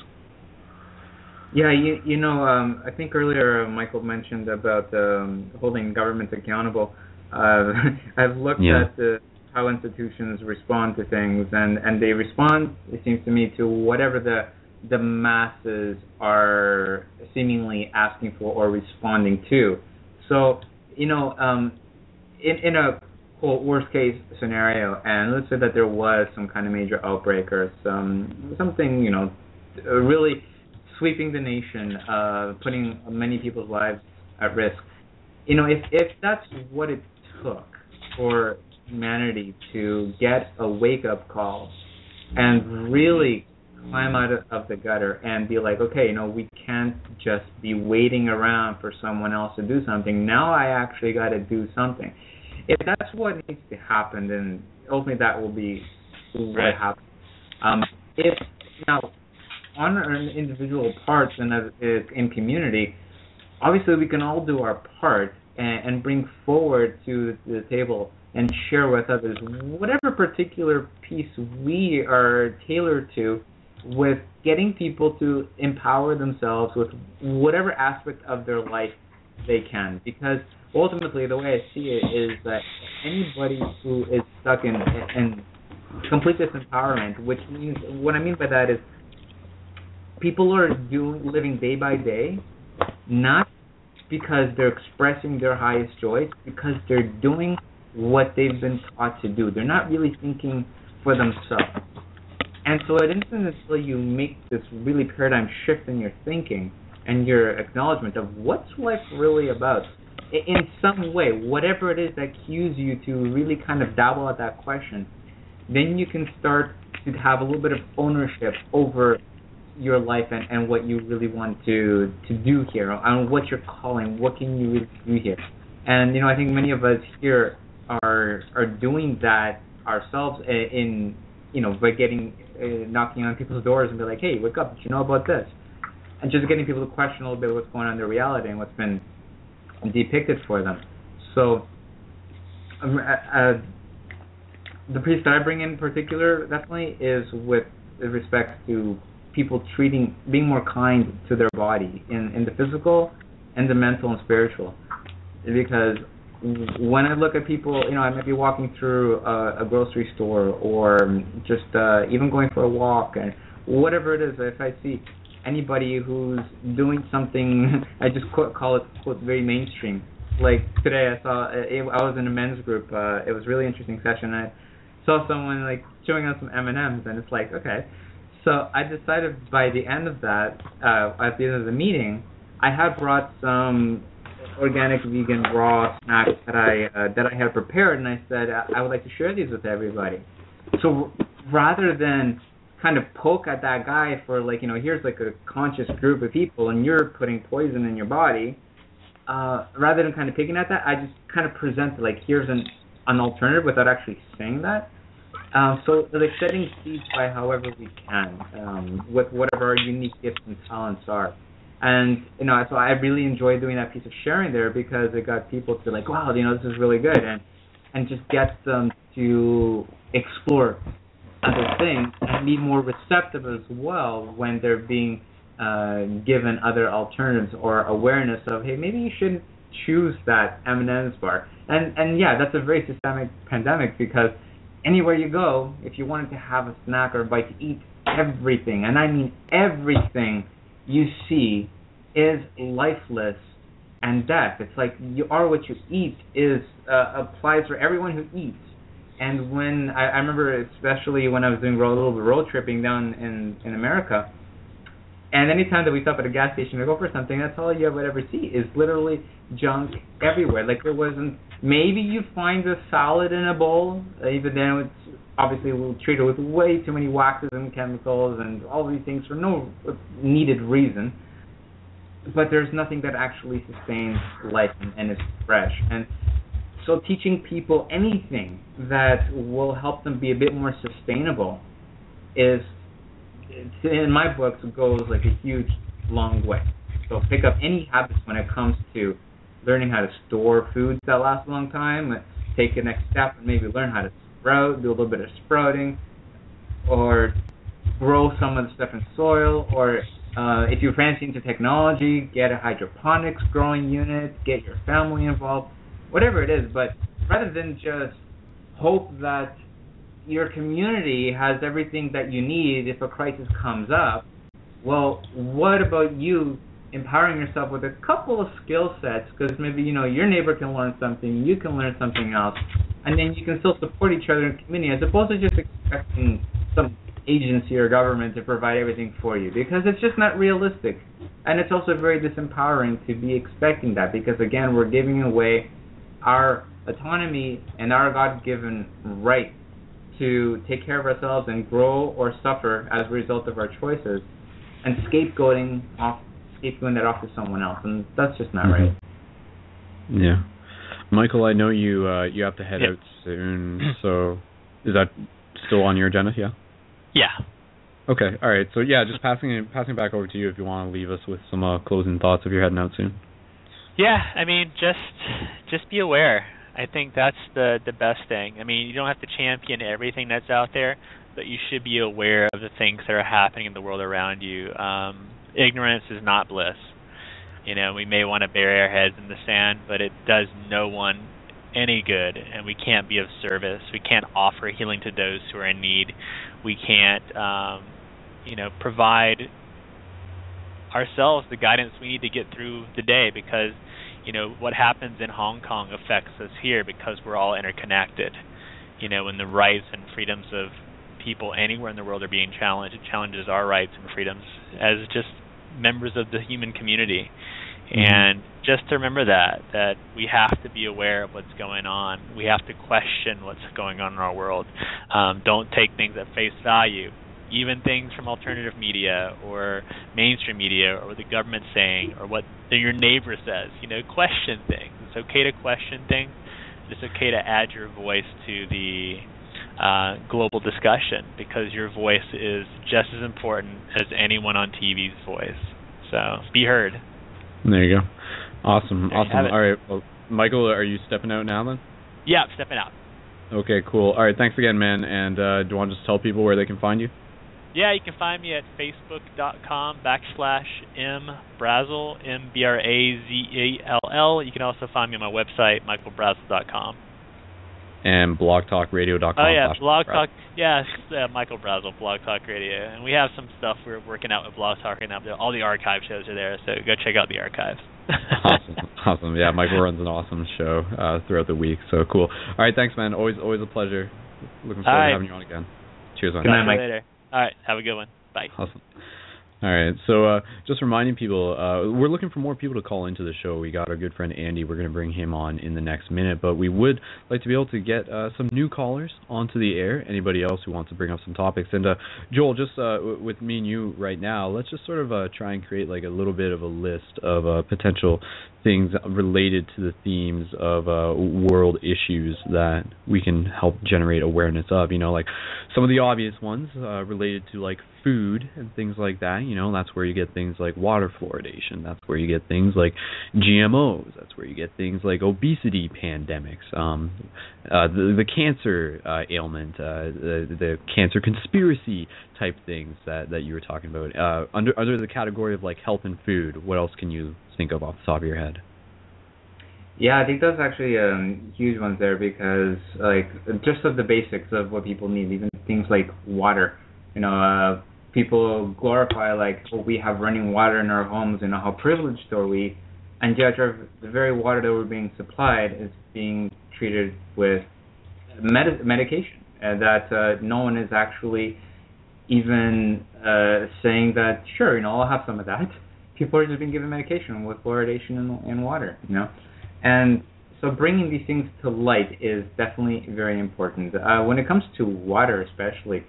[SPEAKER 3] Yeah, I think earlier Michael mentioned about holding governments accountable. I've looked at how institutions respond to things, and they respond, it seems to me, to whatever the masses are seemingly asking for or responding to. So, in a quote worst case scenario, and let's say that there was some kind of major outbreak or something really sweeping the nation, putting many people's lives at risk. If that's what it took for humanity to get a wake-up call and really climb out of the gutter and be like, okay, we can't just be waiting around for someone else to do something. Now I actually got to do something. If that's what needs to happen, then ultimately that will be what happens. If now on an individual parts and in community, obviously we can all do our part and bring forward to the table and share with others whatever particular piece we are tailored to, with getting people to empower themselves with whatever aspect of their life they can. Because ultimately, the way I see it is that anybody who is stuck in complete disempowerment, which means, what I mean by that is people are living day by day, not because they're expressing their highest joys, because they're doing what they've been taught to do. They're not really thinking for themselves. And so at instant until you make this really paradigm shift in your thinking and your acknowledgement of what's life really about, in some way, whatever it is that cues you to really kind of dabble at that question, then you can start to have a little bit of ownership over your life and what you really want to do here, and what you're calling, what can you really do here. And I think many of us here are doing that ourselves by getting knocking on people's doors and be like, hey, wake up, did you know about this? And just getting people to question a little bit what's going on in their reality and what's been depicted for them. So the piece that I bring in particular definitely is with respect to people being more kind to their body in the physical and the mental and spiritual. Because when I look at people, I might be walking through a grocery store or just even going for a walk and whatever it is, if I see, anybody who's doing something, I just call it, quote, very mainstream. Like today I saw, I was in a men's group, it was a really interesting session, I saw someone like showing us some M&Ms, and it's like, okay. So I decided by the end of that, at the end of the meeting, I had brought some organic vegan raw snacks that I had prepared, and I said I would like to share these with everybody. So rather than kind of poke at that guy for like, here's like a conscious group of people and you're putting poison in your body, rather than kind of picking at that, I just kind of presented like, here's an alternative without actually saying that. So like setting seeds by however we can, with whatever our unique gifts and talents are. And, so I really enjoyed doing that piece of sharing there because it got people to like, wow, this is really good, and just gets them to explore other things and be more receptive as well when they're being given other alternatives or awareness of, hey, maybe you shouldn't choose that M&M's bar. And yeah, that's a very systemic pandemic because anywhere you go, if you wanted to have a snack or a bite to eat, everything, and I mean everything you see is lifeless and death. It's like you are what you eat applies for everyone who eats. And when I remember, especially when I was doing a little bit of road tripping down in America, and anytime that we stop at a gas station to go for something, that's all you would ever see is literally junk everywhere. Like there wasn't, maybe you find a salad in a bowl, even then it's obviously we'll treat it with way too many waxes and chemicals and all these things for no needed reason. But there's nothing that actually sustains life and is fresh. And so teaching people anything that will help them be a bit more sustainable is, in my books, goes like a huge, long way. So pick up any habits when it comes to learning how to store foods that last a long time. Take the next step and maybe learn how to sprout, do a little bit of sprouting, or grow some of the stuff in soil, or if you're fancy into technology, get a hydroponics growing unit, get your family involved, whatever it is. But rather than just hope that your community has everything that you need if a crisis comes up, well, what about you empowering yourself with a couple of skill sets, because maybe, your neighbor can learn something, you can learn something else, and then you can still support each other in the community as opposed to just expecting some agency or government to provide everything for you, because it's just not realistic. And it's also very disempowering to be expecting that, because again, we're giving away our autonomy and our God-given right to take care of ourselves and grow or suffer as a result of our choices, and scapegoating that off to someone else, and that's just not right.
[SPEAKER 1] Yeah. Michael, I know you have to head out soon, so is that still on your agenda? Yeah?
[SPEAKER 2] Yeah.
[SPEAKER 1] Okay, all right. So yeah, just passing it back over to you if you want to leave us with some closing thoughts if you're heading out soon.
[SPEAKER 2] Yeah, I mean, just be aware. I think that's the best thing. I mean, you don't have to champion everything that's out there, but you should be aware of the things that are happening in the world around you. Ignorance is not bliss. We may want to bury our heads in the sand, but it does no one any good, and we can't be of service. We can't offer healing to those who are in need. We can't, provide ourselves the guidance we need to get through the day, because what happens in Hong Kong affects us here because we're all interconnected. When the rights and freedoms of people anywhere in the world are being challenged, it challenges our rights and freedoms as just members of the human community. And just to remember that we have to be aware of what's going on. We have to question what's going on in our world. Don't take things at face value. Even things from alternative media or mainstream media or what the government's saying or what your neighbor says. Question things. It's okay to question things. It's okay to add your voice to the global discussion, because your voice is just as important as anyone on TV's voice. So be heard.
[SPEAKER 1] There you go. Awesome.
[SPEAKER 2] There
[SPEAKER 1] All right. Well, Michael, are you stepping out now then?
[SPEAKER 2] Yeah, I'm stepping out.
[SPEAKER 1] Okay, cool. All right, thanks again, man. And do you want to just tell people where they can find you?
[SPEAKER 2] Yeah, you can find me at facebook.com/mbrazil, MBRAZELL. You can also find me on my website, michaelbrazil.com.
[SPEAKER 1] And blogtalkradio.com.
[SPEAKER 2] Oh yeah, Blog Talk. Yeah, Michael Brazel, Blog Talk Radio, and we have some stuff we're working out with Blog Talk right now. All the archive shows are there, so go check out the archives.
[SPEAKER 1] Awesome. Yeah, Michael runs an awesome show throughout the week, so cool. All right, thanks, man. Always a pleasure. Looking forward to having you on again. Cheers, man.
[SPEAKER 2] Good night, Mike. Later. All right, have a good one. Bye.
[SPEAKER 1] Awesome. All right, so just reminding people, we're looking for more people to call into the show. We got our good friend Andy. We're going to bring him on in the next minute, but we would like to be able to get some new callers onto the air, anybody else who wants to bring up some topics. And Joel, just with me and you right now, let's just sort of try and create like a little bit of a list of potential things related to the themes of world issues that we can help generate awareness of. You know, like some of the obvious ones related to like food and things like that. You know, that's where you get things like water fluoridation. That's where you get things like GMOs. That's where you get things like obesity pandemics, the cancer ailment, the cancer conspiracy type things that you were talking about. Under the category of like health and food, what else can you think of off the top of your head?
[SPEAKER 3] Yeah, I think those actually huge ones there, because like just of the basics of what people need, even things like water. You know, people glorify like, oh, we have running water in our homes and how privileged are we, and yet the very water that we're being supplied is being treated with medication, and that no one is actually even saying that, sure, you know, I'll have some of that. People are just being given medication with fluoridation in water, you know. And so bringing these things to light is definitely very important. When it comes to water especially,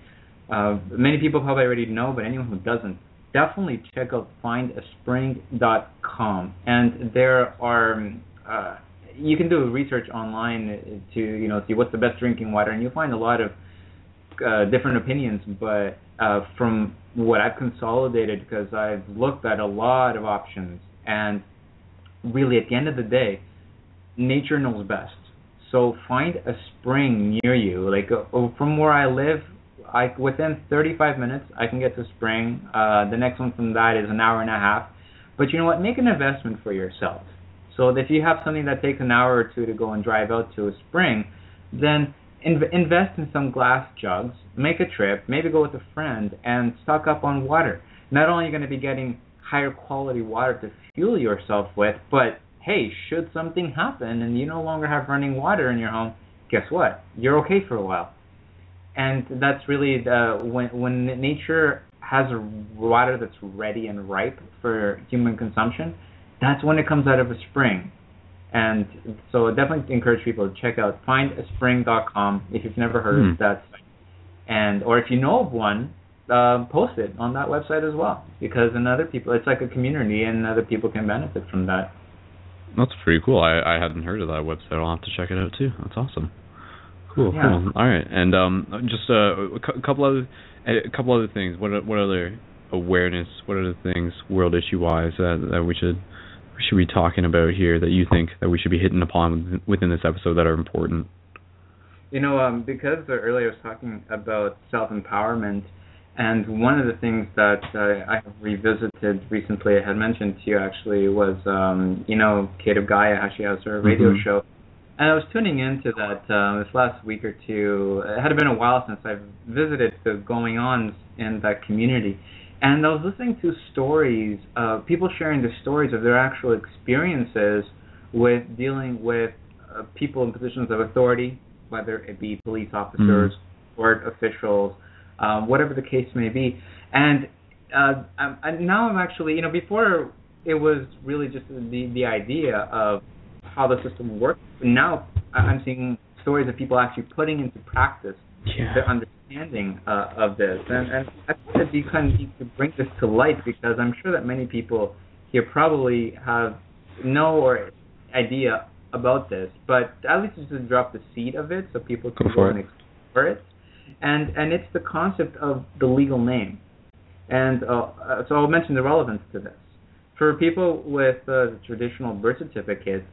[SPEAKER 3] many people probably already know, but anyone who doesn't, definitely check out findaspring.com. And there are, you can do research online to, you know, see what's the best drinking water, and you'll find a lot of different opinions, but from what I've consolidated, because I've looked at a lot of options, and really at the end of the day, nature knows best. So find a spring near you. Like from where I live, within 35 minutes I can get to a spring. The next one from that is an hour and a half. But you know what? Make an investment for yourself. So if you have something that takes an hour or two to go and drive out to a spring, then invest in some glass jugs, make a trip, maybe go with a friend, and stock up on water. Not only are you going to be getting higher quality water to fuel yourself with, but hey, should something happen and you no longer have running water in your home, guess what? You're okay for a while. And that's really when nature has water that's ready and ripe for human consumption, that's when it comes out of a spring. And so I definitely encourage people to check out findaspring.com if you've never heard of that site. And or if you know of one, post it on that website as well, because then other people, it's like a community and other people can benefit from that.
[SPEAKER 1] That's pretty cool. I hadn't heard of that website. I'll have to check it out too. That's awesome. Cool. All right, and just a couple other things. What other awareness? What other things, world issue wise, that we should be talking about here that you think that we should be hitting upon within this episode that are important?
[SPEAKER 3] You know, because earlier I was talking about self-empowerment, and one of the things that I have revisited recently, I had mentioned to you actually, was, you know, Kate Gaia, how she has her radio show. And I was tuning into that this last week or two. It had been a while since I've visited the going-ons in that community. And I was listening to stories, people sharing the stories of their actual experiences with dealing with people in positions of authority, whether it be police officers, court officials, whatever the case may be. And now I'm actually, you know, before it was really just the idea of how the system works. Now I'm seeing stories of people actually putting into practice their understanding of this. And I thought that you kind of need to bring this to light, because I'm sure that many people here probably have no idea about this, but at least just to drop the seed of it so people can go and explore it. And it's the concept of the legal name. And so I'll mention the relevance to this. For people with traditional birth certificates,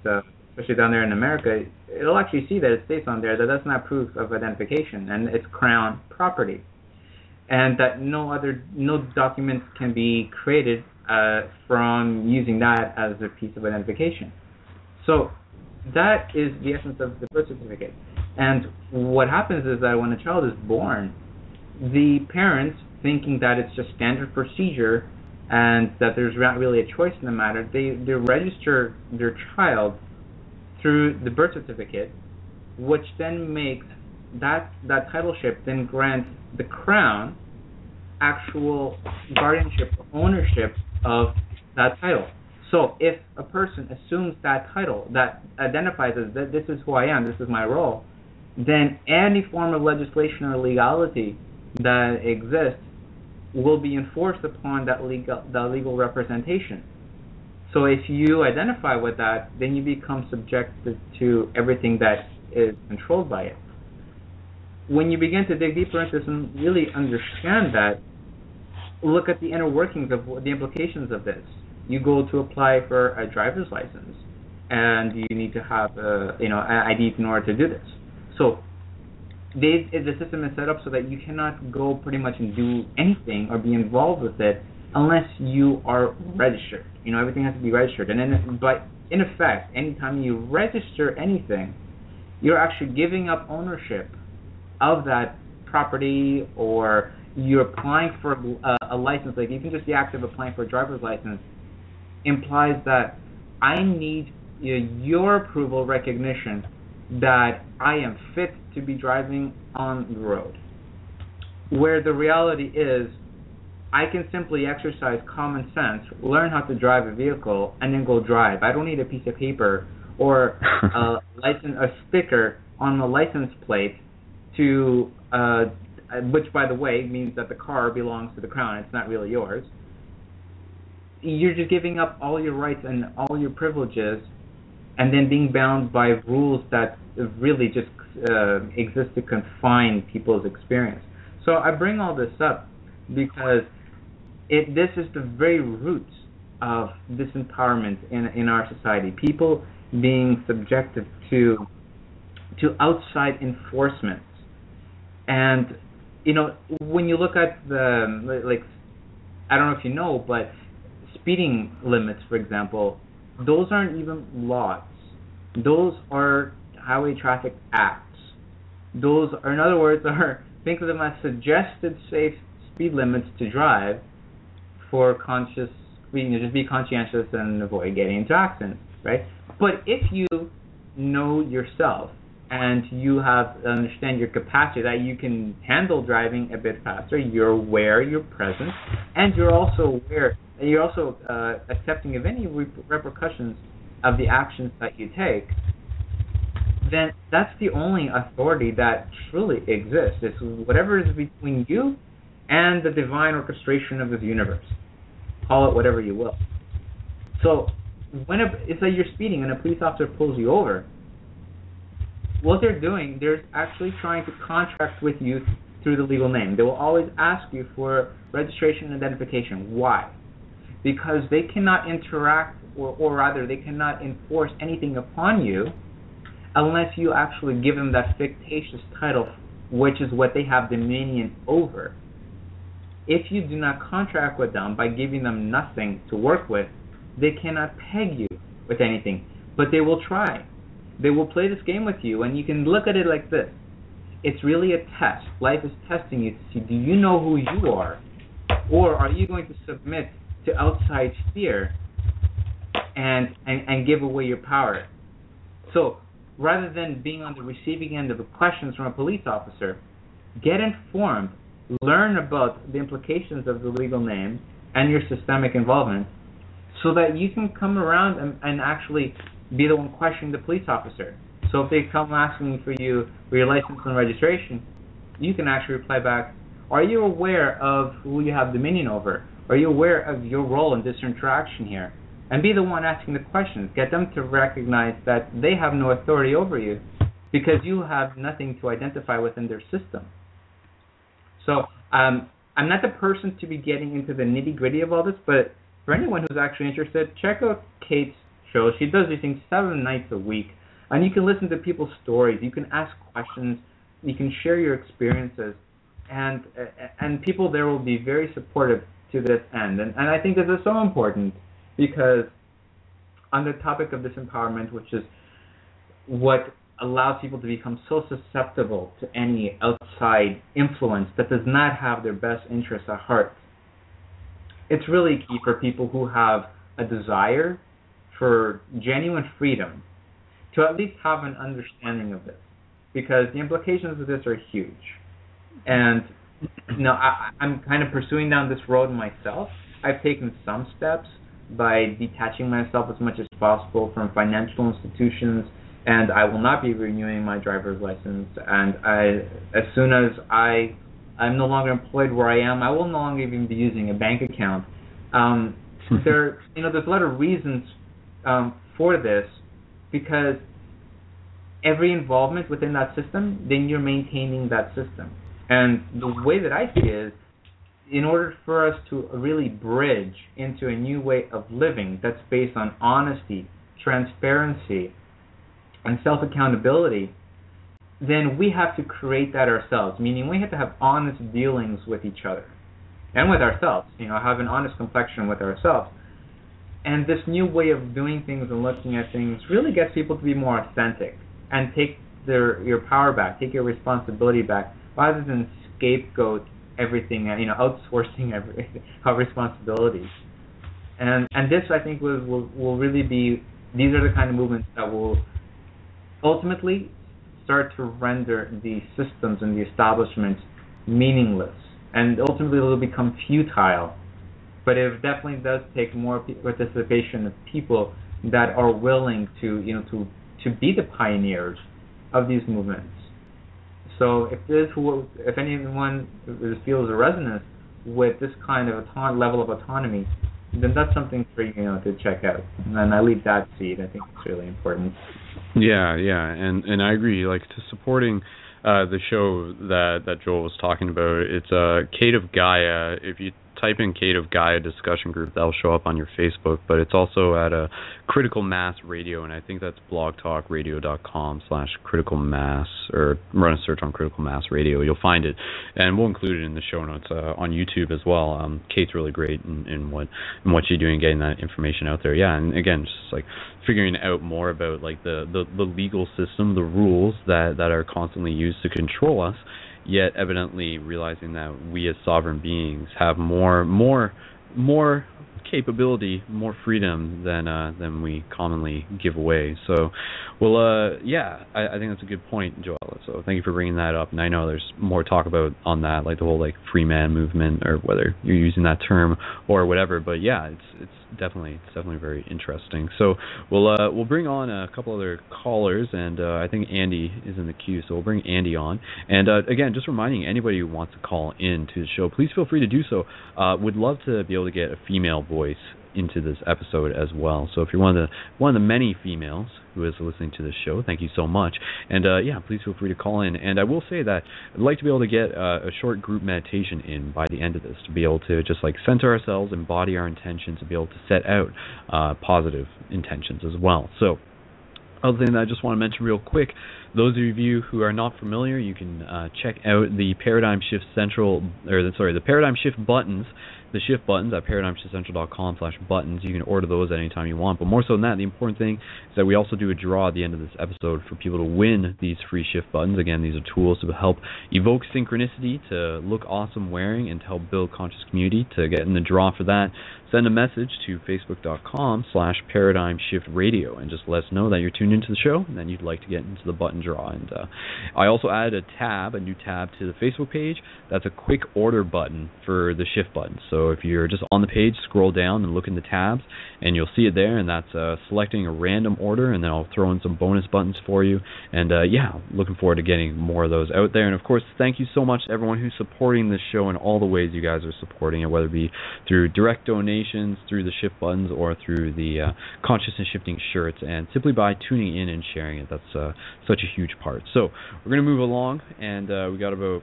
[SPEAKER 3] especially down there in America, it'll actually see that it states on there that that's not proof of identification, and it's Crown property, and that no documents can be created from using that as a piece of identification. So that is the essence of the birth certificate. And what happens is that when a child is born, the parents, thinking that it's just standard procedure and that there's not really a choice in the matter, they register their child through the birth certificate, which then makes that titleship then grants the crown actual guardianship, ownership of that title. So if a person assumes that title, that identifies as that this is who I am, this is my role, then any form of legislation or legality that exists will be enforced upon that legal representation. So if you identify with that, then you become subjected to everything that is controlled by it. When you begin to dig deeper into this and really understand that, look at the inner workings of the implications of this. You go to apply for a driver's license, and you need to have an ID in order to do this. So the system is set up so that you cannot go pretty much and do anything or be involved with it unless you are registered. Everything has to be registered. And then, but in effect, anytime you register anything, you're actually giving up ownership of that property, or you're applying for a license. Like even just the act of applying for a driver's license implies that I need your approval, recognition that I am fit to be driving on the road. Where the reality is, I can simply exercise common sense, learn how to drive a vehicle, and then go drive. I don't need a piece of paper or a sticker on the license plate to, which by the way means that the car belongs to the crown. It's not really yours. You're just giving up all your rights and all your privileges, and then being bound by rules that really just exist to confine people's experience. So I bring all this up because this is the very roots of disempowerment in our society. People being subjected to outside enforcements. And when you look at the I don't know if you know, but speeding limits, for example, those aren't even laws. Those are highway traffic acts. Those are, in other words, think of them as suggested safe speed limits to drive for just be conscientious and avoid getting into accidents, right? But if you know yourself and you understand your capacity, that you can handle driving a bit faster, you're aware, you're present, and you're also aware, and you're also accepting of any repercussions of the actions that you take, then that's the only authority that truly exists. It's whatever is between you and the divine orchestration of this universe. Call it whatever you will. So when it's like you're speeding and a police officer pulls you over, what they're doing, they're actually trying to contract with you through the legal name. They will always ask you for registration and identification. Why? Because they cannot interact, or rather they cannot enforce anything upon you unless you actually give them that fictitious title, which is what they have dominion over. If you do not contract with them by giving them nothing to work with, they cannot peg you with anything, but they will try. They will play this game with you, and you can look at it like this. It's really a test. Life is testing you to see, do you know who you are, or are you going to submit to outside fear and give away your power? So rather than being on the receiving end of the questions from a police officer, get informed, learn about the implications of the legal name and your systemic involvement, so that you can come around and actually be the one questioning the police officer. So if they come asking for your license and registration, you can actually reply back, are you aware of who you have dominion over? Are you aware of your role in this interaction here? And be the one asking the questions. Get them to recognize that they have no authority over you because you have nothing to identify within their system. So I'm not the person to be getting into the nitty-gritty of all this, but for anyone who's actually interested, check out Kate's show. She does these things 7 nights a week, and you can listen to people's stories. You can ask questions. You can share your experiences, and people there will be very supportive to this end. And I think this is so important because on the topic of disempowerment, which is what allows people to become so susceptible to any outside influence that does not have their best interests at heart. It's really key for people who have a desire for genuine freedom to at least have an understanding of this, because the implications of this are huge. And I'm kind of pursuing down this road myself. I've taken some steps by detaching myself as much as possible from financial institutions, and I will not be renewing my driver's license. And as soon as I'm no longer employed where I am, I will no longer even be using a bank account. There's a lot of reasons for this, because every involvement within that system, then you're maintaining that system. And the way that I see it is, in order for us to really bridge into a new way of living that's based on honesty, transparency, and self-accountability, then we have to create that ourselves, meaning we have to have honest dealings with each other and with ourselves, have an honest complexion with ourselves. And this new way of doing things and looking at things really gets people to be more authentic and take your power back, take your responsibility back, rather than scapegoat everything, outsourcing our responsibilities. And this, I think, will really be, these are the kind of movements that will ultimately start to render the systems and the establishment meaningless, and ultimately it will become futile. But it definitely does take more participation of people that are willing to be the pioneers of these movements. So if anyone feels a resonance with this kind of level of autonomy, then that's something for you to check out. And I leave that seed. I think it's really important.
[SPEAKER 1] Yeah, and I agree. Like, to supporting the show that Joel was talking about, it's Kate of Gaia. If you type in Kate of Gaia discussion group, that'll show up on your Facebook, but it's also at a Critical Mass Radio, and I think that's blogtalkradio.com/Critical Mass, or run a search on Critical Mass Radio. You'll find it, and we'll include it in the show notes on YouTube as well. Kate's really great in what she's doing, getting that information out there. Yeah, and again, just like figuring out more about like the legal system, the rules that are constantly used to control us, yet evidently realizing that we as sovereign beings have more capability, more freedom than we commonly give away. So, well, I think that's a good point, Joel. So thank you for bringing that up. And I know there's more talk about on that, like the whole like free man movement, or whether you're using that term or whatever. But yeah, it's definitely very interesting. So we'll bring on a couple other callers, and I think Andy is in the queue, so we'll bring Andy on. And again, just reminding anybody who wants to call in to the show, please feel free to do so. Would love to be able to get a female voice into this episode as well. So if you're one of the many females who is listening to this show, thank you so much. And please feel free to call in. And I will say that I'd like to be able to get a short group meditation in by the end of this, to be able to just like center ourselves, embody our intentions, and be able to set out positive intentions as well. So, other thing that I just want to mention real quick, those of you who are not familiar, you can check out the Paradigm Shift the Paradigm Shift buttons, the shift buttons at paradigmshiftcentral.com/buttons. You can order those at any time you want. But more so than that, the important thing is that we also do a draw at the end of this episode for people to win these free shift buttons. Again, these are tools to help evoke synchronicity, to look awesome wearing, and to help build conscious community. To get in the draw for that, send a message to facebook.com/paradigmshiftradio and just let us know that you're tuned into the show and then you'd like to get into the button draw. And I also added a new tab to the Facebook page. That's a quick order button for the shift buttons. So if you're just on the page, scroll down and look in the tabs, and you'll see it there, and that's selecting a random order, and then I'll throw in some bonus buttons for you. And looking forward to getting more of those out there. And of course, thank you so much to everyone who's supporting this show in all the ways you guys are supporting it, whether it be through direct donations, through the shift buttons, or through the consciousness shifting shirts, and simply by tuning in and sharing it. That's such a huge part. So we're going to move along, and we got about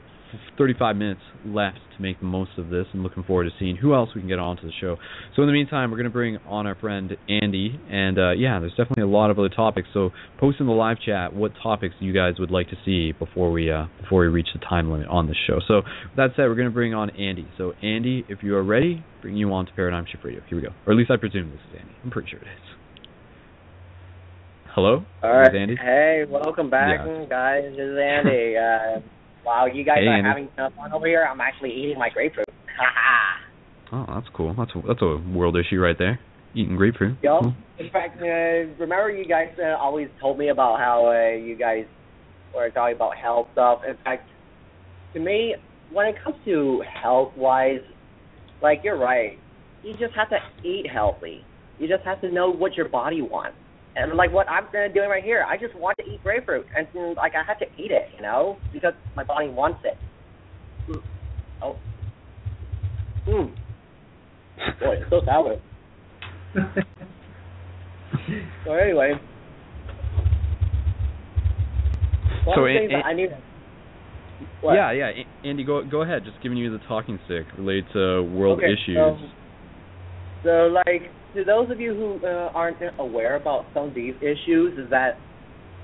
[SPEAKER 1] 35 minutes left to make the most of this, and looking forward to seeing who else we can get onto the show. So in the meantime, we're going to bring on our friend Andy, and there's definitely a lot of other topics, so post in the live chat what topics you guys would like to see before we reach the time limit on this show. So with that said, we're going to bring on Andy. So Andy, if you are ready, bring you on to Paradigm Shift Radio. Here we go. Or at least I presume this is Andy. I'm pretty sure it is. Hello?
[SPEAKER 4] All
[SPEAKER 1] Is this
[SPEAKER 4] right.
[SPEAKER 1] Andy?
[SPEAKER 4] Hey, welcome back,
[SPEAKER 1] Yeah.
[SPEAKER 4] guys. This is Andy. While you guys
[SPEAKER 1] Hey,
[SPEAKER 4] are
[SPEAKER 1] Andy.
[SPEAKER 4] having fun over here, I'm actually eating my grapefruit.
[SPEAKER 1] Oh, that's cool. That's a world issue right there. Eating grapefruit.
[SPEAKER 4] Yo,
[SPEAKER 1] Cool.
[SPEAKER 4] in fact, remember you guys always told me about how you guys were talking about health stuff. In fact, to me, when it comes to health-wise, like, you're right. You just have to eat healthy. You just have to know what your body wants. And like what I'm doing right here, I just want to eat grapefruit, and like I have to eat it, because my body wants it. Oh, boy, it's so sour. So anyway, one of the things that I need. What?
[SPEAKER 1] Yeah, Andy, go ahead. Just giving you the talking stick related to world issues.
[SPEAKER 4] So like, to those of you who aren't aware about some of these issues, is that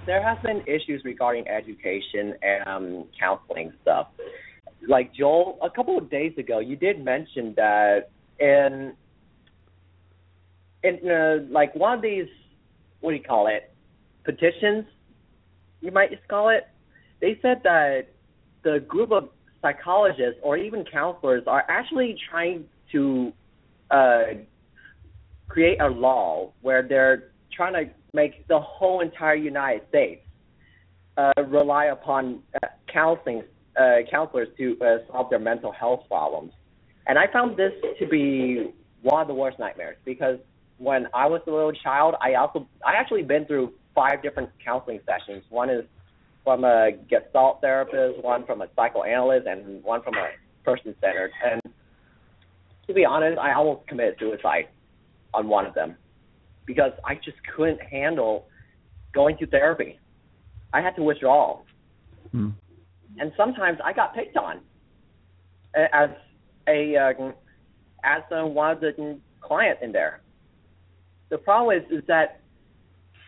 [SPEAKER 4] there has been issues regarding education and counseling stuff. Like, Joel, a couple of days ago, you did mention that in like one of these, what do you call it, petitions, you might just call it, they said that the group of psychologists or even counselors are actually trying to create a law where they're trying to make the whole entire United States rely upon counselors to solve their mental health problems. And I found this to be one of the worst nightmares, because when I was a little child, I actually been through 5 different counseling sessions. One is from a Gestalt therapist, one from a psychoanalyst, and one from a person-centered. And to be honest, I almost committed suicide on one of them because I just couldn't handle going to therapy. I had to withdraw. And sometimes I got picked on as one of the clients in there. The problem is that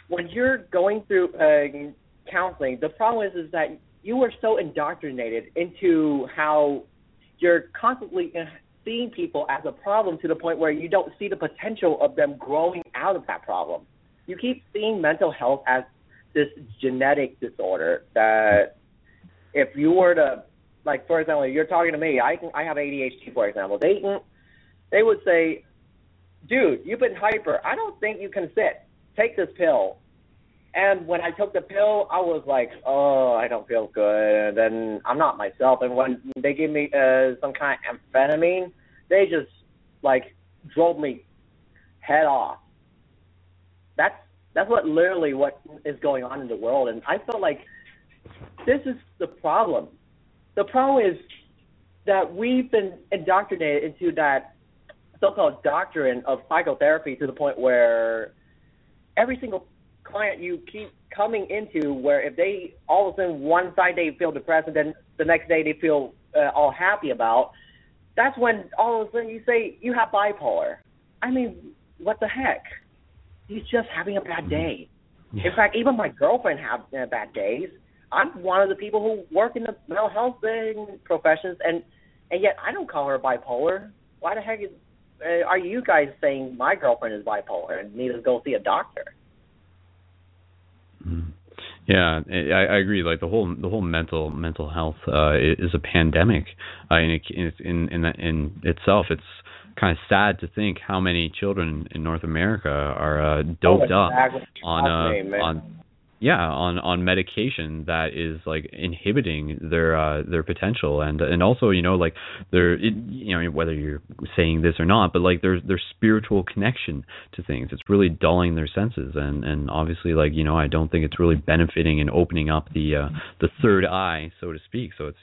[SPEAKER 4] when you're going through counseling, the problem is that you were so indoctrinated into how you're constantly seeing people as a problem to the point where you don't see the potential of them growing out of that problem. You keep seeing mental health as this genetic disorder that if you were to, like, for example, you're talking to me, I have ADHD, for example, they would say, dude, you've been hyper. I don't think you can sit. Take this pill. And when I took the pill, I was like, oh, I don't feel good. And then I'm not myself. And when they gave me some kind of amphetamine, they just, like, drove me head off. That's what is going on in the world. And I felt like this is the problem. The problem is that we've been indoctrinated into that so-called doctrine of psychotherapy to the point where every single client you keep coming into, where if they all of a sudden one side they feel depressed and then the next day they feel all happy about, that's when all of a sudden you say you have bipolar. I mean, what the heck? He's just having a bad day. Yeah. In fact, even my girlfriend have bad days. I'm one of the people who work in the mental health professions, and yet I don't call her bipolar. Why the heck are you guys saying my girlfriend is bipolar and need to go see a doctor?
[SPEAKER 1] Yeah, I agree. Like the whole mental health is a pandemic, and in itself, it's kind of sad to think how many children in North America are doped up on medication that is like inhibiting their potential, and also like whether you're saying this or not, but like their spiritual connection to things, it's really dulling their senses, and obviously I don't think it's really benefiting and opening up the third eye, so to speak. So it's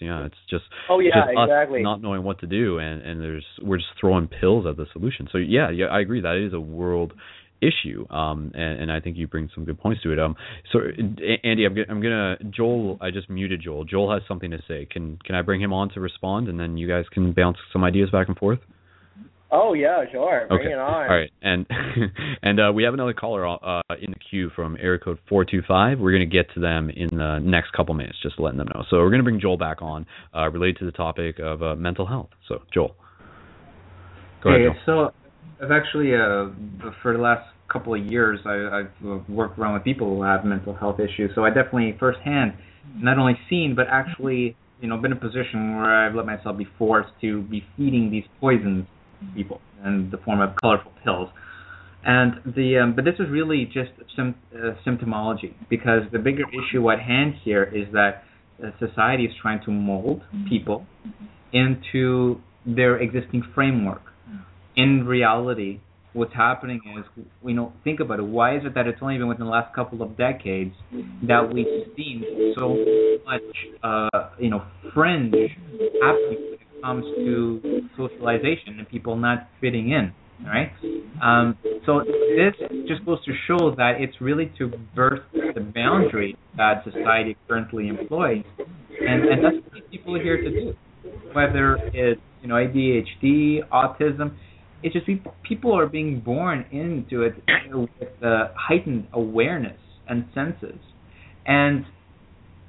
[SPEAKER 1] just
[SPEAKER 4] exactly.
[SPEAKER 1] us not knowing what to do, and we're just throwing pills at the solution. So yeah, I agree, that is a world issue, and I think you bring some good points to it. So Andy, I'm gonna Joel. I just muted Joel. Joel has something to say. Can I bring him on to respond, and then you guys can bounce some ideas back and forth?
[SPEAKER 4] Oh yeah, sure. Bring it on.
[SPEAKER 1] All right, and we have another caller in the queue from area code 425. We're gonna get to them in the next couple minutes, just letting them know. So we're gonna bring Joel back on, related to the topic of mental health. So Joel, go ahead, Joel.
[SPEAKER 3] So I've actually, for the last couple of years, I've worked around with people who have mental health issues. So I definitely firsthand not only seen, but actually, been in a position where I've let myself be forced to be feeding these poisons to people in the form of colorful pills. And but this is really just symptomology, because the bigger issue at hand here is that society is trying to mold people into their existing framework. In reality, what's happening is, think about it. Why is it that it's only been within the last couple of decades that we've seen so much, fringe happening when it comes to socialization and people not fitting in, all right? So this just goes to show that it's really to burst the boundary that society currently employs, and that's what people are here to do. Whether it's ADHD, autism, it's just people are being born into it with heightened awareness and senses, and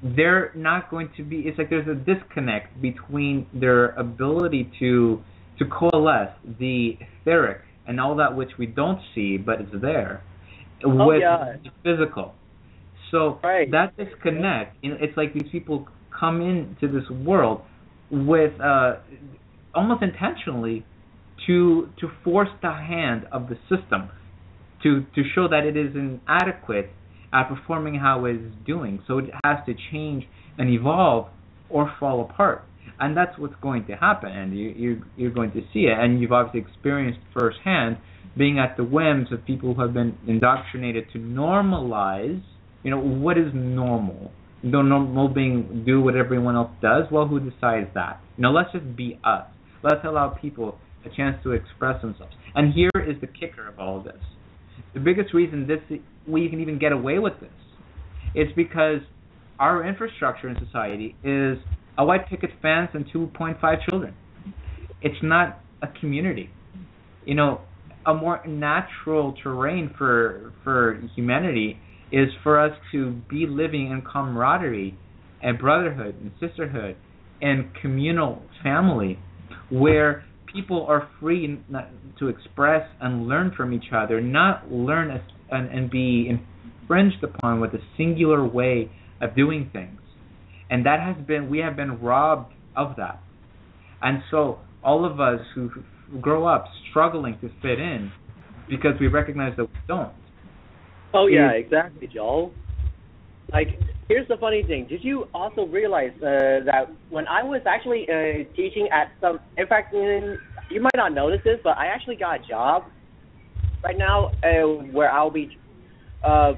[SPEAKER 3] they're not going to be. It's like there's a disconnect between their ability to coalesce the etheric and all that which we don't see but is there with the physical. So that disconnect, it's like these people come into this world with almost intentionally to force the hand of the system to show that it is inadequate at performing how it is doing. So it has to change and evolve or fall apart. And that's what's going to happen, and you're going to see it. And you've obviously experienced firsthand being at the whims of people who have been indoctrinated to normalize, what is normal. Normal being do what everyone else does. Well, who decides that? Let's just be us. Let's allow people a chance to express themselves. And here is the kicker of all of this. The biggest reason we can even get away with this is because our infrastructure in society is a white picket fence and 2.5 children. It's not a community. A more natural terrain for humanity is for us to be living in camaraderie and brotherhood and sisterhood and communal family, where people are free to express and learn from each other, not learn and be infringed upon with a singular way of doing things. And we have been robbed of that. And so all of us who grow up struggling to fit in because we recognize that we don't.
[SPEAKER 4] Oh, yeah, exactly, Joel. Here's the funny thing. Did you also realize that when I was actually teaching at in fact, you might not notice this, but I actually got a job right now where I'll be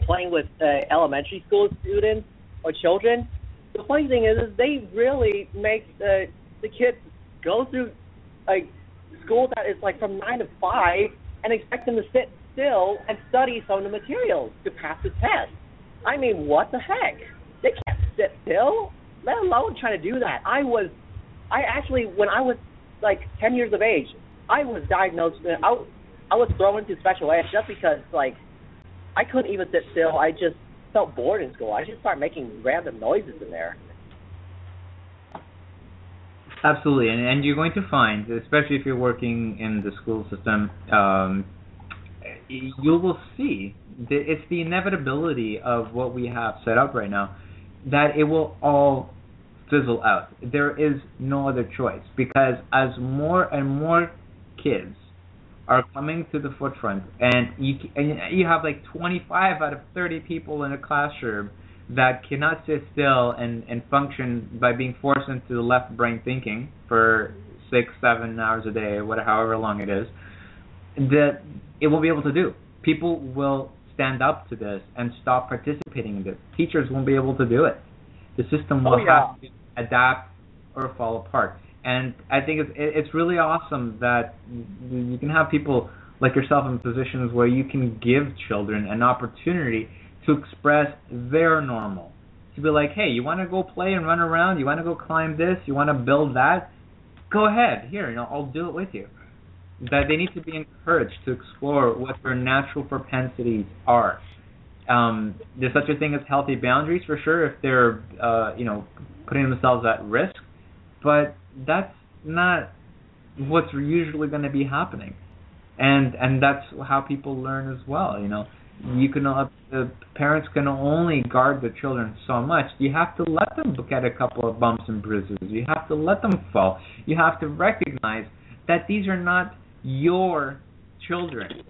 [SPEAKER 4] playing with elementary school students or children. The funny thing is they really make the kids go through school that is from 9 to 5 and expect them to sit still and study some of the materials to pass the test. I mean, what the heck? They can't sit still, let alone trying to do that. I actually, when I was 10 years of age, I was diagnosed. I was thrown into special ed just because I couldn't even sit still. I just felt bored in school. I just started making random noises in there.
[SPEAKER 3] Absolutely, and you're going to find, especially if you're working in the school system, you will see that it's the inevitability of what we have set up right now, that it will all fizzle out. There is no other choice, because as more and more kids are coming to the forefront, and you have 25 out of 30 people in a classroom that cannot sit still and function by being forced into the left brain thinking for 6-7 hours a day, or however long it is, that it won't be able to do. People will stand up to this and stop participating in this. Teachers won't be able to do it. The system will have to adapt or fall apart. And I think it's really awesome that you can have people like yourself in positions where you can give children an opportunity to express their normal. To be like, hey, you want to go play and run around? You want to go climb this? You want to build that? Go ahead. Here, I'll do it with you. That they need to be encouraged to explore what their natural propensities are. There's such a thing as healthy boundaries for sure if they're, putting themselves at risk, but that's not what's usually going to be happening. and that's how people learn as well. You can the parents can only guard their children so much. You have to let them get a couple of bumps and bruises. You have to let them fall. You have to recognize that these are not your children.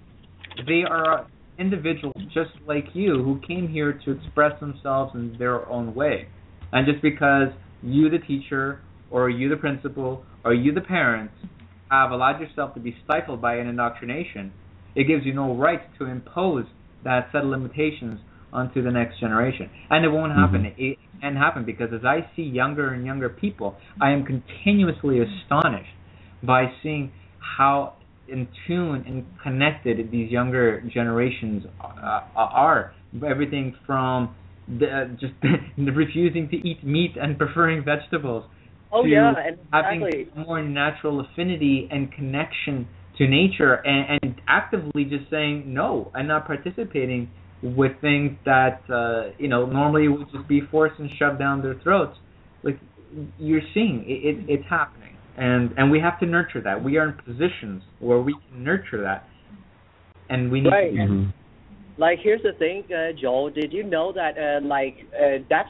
[SPEAKER 3] They are individuals just like you who came here to express themselves in their own way. And just because you, the teacher, or you, the principal, or you, the parents, have allowed yourself to be stifled by an indoctrination, it gives you no right to impose that set of limitations onto the next generation. And it won't happen. Mm-hmm. It can happen because as I see younger and younger people, I am continuously astonished by seeing how in tune and connected these younger generations are. Everything from just refusing to eat meat and preferring vegetables to having a more natural affinity and connection to nature, and actively just saying no and not participating with things that normally would just be forced and shoved down their throats. Like you're seeing, it's happening, and we have to nurture that. We are in positions where we can nurture that, and we need to.
[SPEAKER 4] Mm-hmm. Like here's the thing, Joel. Did you know that that's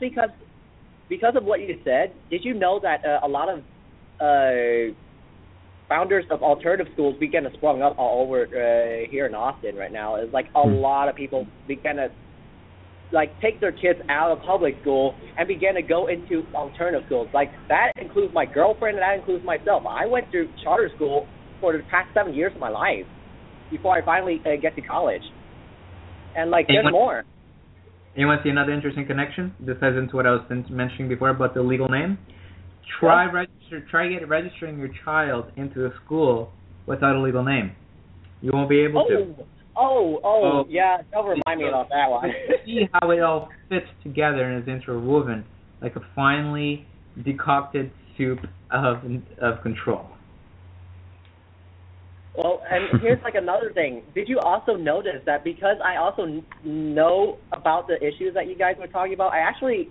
[SPEAKER 4] because of what you said? Did you know that a lot of founders of alternative schools begin to sprung up all over here in Austin right now? It's like a lot of people begin to take their kids out of public school and begin to go into alternative schools. Like that includes my girlfriend and that includes myself. I went through charter school for the past 7 years of my life before I finally get to college. And there's more.
[SPEAKER 3] You want to see another interesting connection? This ties into what I was mentioning before about the legal name. Try registering your child into a school without a legal name. You won't be able to.
[SPEAKER 4] Yeah. Don't remind me about that one.
[SPEAKER 3] See how it all fits together and is interwoven like a finely decocted soup of control.
[SPEAKER 4] Well, and here's another thing. Did you also notice that because I also know about the issues that you guys were talking about, I actually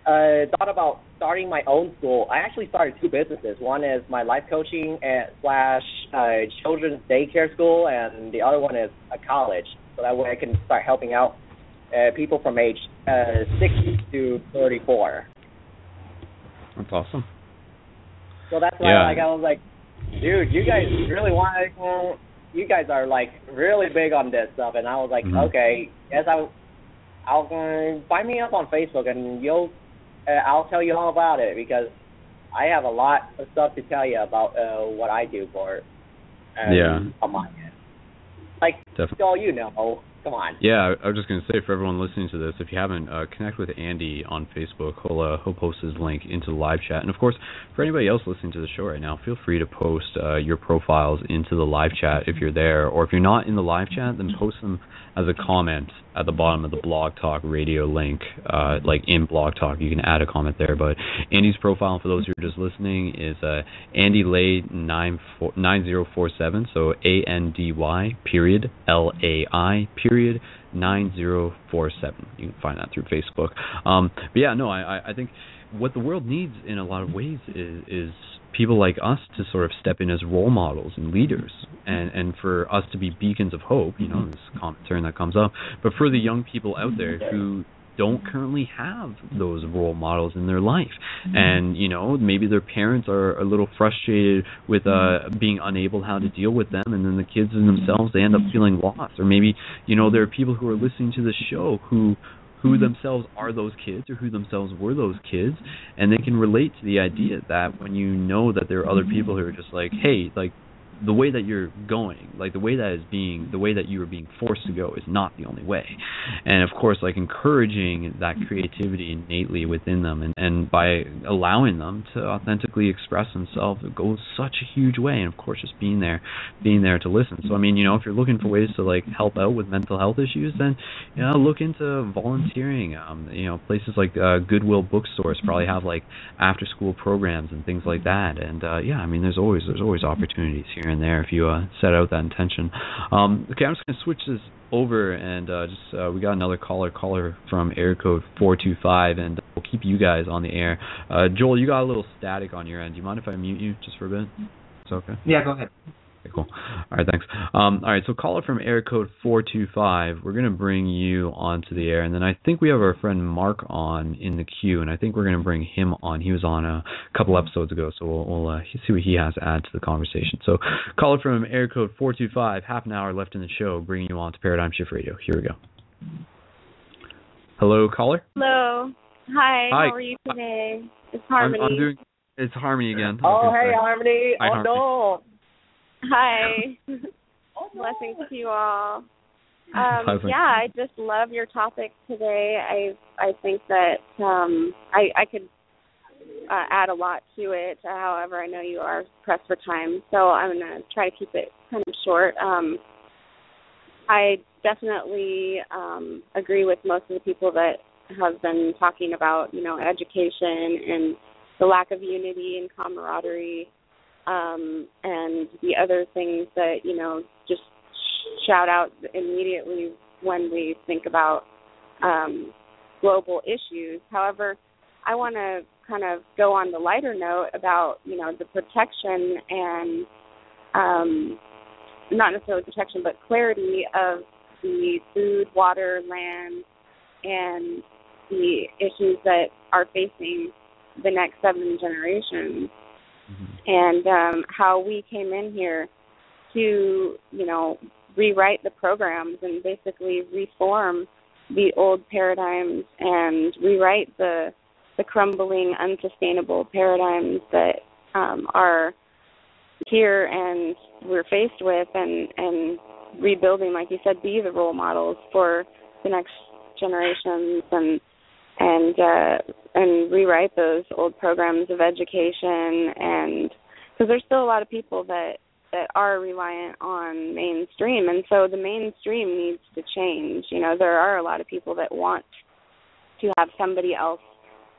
[SPEAKER 4] thought about starting my own school. I actually started 2 businesses. One is my life coaching / children's daycare school, and the other one is a college. So that way I can start helping out people from age 60 to 34.
[SPEAKER 1] That's awesome.
[SPEAKER 4] So that's why I was like, dude, you guys really you guys are really big on this stuff. And I was like, okay, yes, I'll find me up on Facebook and I'll tell you all about it because I have a lot of stuff to tell you about what I do for on my end.
[SPEAKER 1] Definitely.
[SPEAKER 4] All come on.
[SPEAKER 1] Yeah, I was just going to say for everyone listening to this, if you haven't, connect with Andy on Facebook. He'll post his link into the live chat. And, of course, for anybody else listening to the show right now, feel free to post your profiles into the live chat if you're there. Or if you're not in the live chat, then post them as a comment at the bottom of the Blog Talk radio link. In Blog Talk, you can add a comment there. But Andy's profile, for those who are just listening, is Andy Lay 9047. So ANDY period LAI period 9047. You can find that through Facebook. I think what the world needs in a lot of ways is people like us to sort of step in as role models and leaders, and for us to be beacons of hope, this commentary that comes up, but for the young people out there who don't currently have those role models in their life, and maybe their parents are a little frustrated with being unable how to deal with them, and then the kids in themselves, they end up feeling lost. Or maybe there are people who are listening to this show who themselves are those kids, or who themselves were those kids, and they can relate to the idea that when you know that there are other people who are just hey, the way that you're going, the way that you are being forced to go is not the only way. And of course, encouraging that creativity innately within them, and by allowing them to authentically express themselves, it goes such a huge way. And of course, just being there to listen. So if you're looking for ways to help out with mental health issues, then look into volunteering. Places like Goodwill bookstores probably have after school programs and things like that. And there's always opportunities here and there if you set out that intention. Okay, I'm just going to switch this over, and we got another caller from area code 425, and we'll keep you guys on the air. Joel, you got a little static on your end. Do you mind if I mute you just for a bit? It's okay?
[SPEAKER 3] Yeah, go ahead.
[SPEAKER 1] Okay, cool. All right, thanks. All right, so caller from area code 425. We're going to bring you onto the air, and then I think we have our friend Mark on in the queue, and I think we're going to bring him on. He was on a couple episodes ago, so we'll see what he has to add to the conversation. So caller from area code 425, half an hour left in the show, bringing you on to Paradigm Shift Radio. Here we go. Hello, caller.
[SPEAKER 5] Hello. Hi.
[SPEAKER 1] Hi.
[SPEAKER 5] How are you today? It's Harmony.
[SPEAKER 1] I'm doing. It's Harmony again.
[SPEAKER 4] Oh,
[SPEAKER 1] Okay,
[SPEAKER 4] hey,
[SPEAKER 1] sorry.
[SPEAKER 4] Harmony.
[SPEAKER 1] Hi, Harmony.
[SPEAKER 4] No.
[SPEAKER 5] Hi. Blessings to you all. Yeah, I just love your topic today. I think that I could add a lot to it. However, I know you are pressed for time, so I'm going to try to keep it kind of short. I definitely agree with most of the people that have been talking about, education and the lack of unity and camaraderie, and the other things that, just shout out immediately when we think about global issues. However, I want to kind of go on the lighter note about, the protection and not necessarily protection, but clarity of the food, water, land, and the issues that are facing the next 7 generations, and how we came in here to, rewrite the programs and basically reform the old paradigms and rewrite the crumbling, unsustainable paradigms that are here and we're faced with, and rebuilding, like you said, be the role models for the next generations, and rewrite those old programs of education, and because there's still a lot of people that are reliant on mainstream, and so the mainstream needs to change. There are a lot of people that want to have somebody else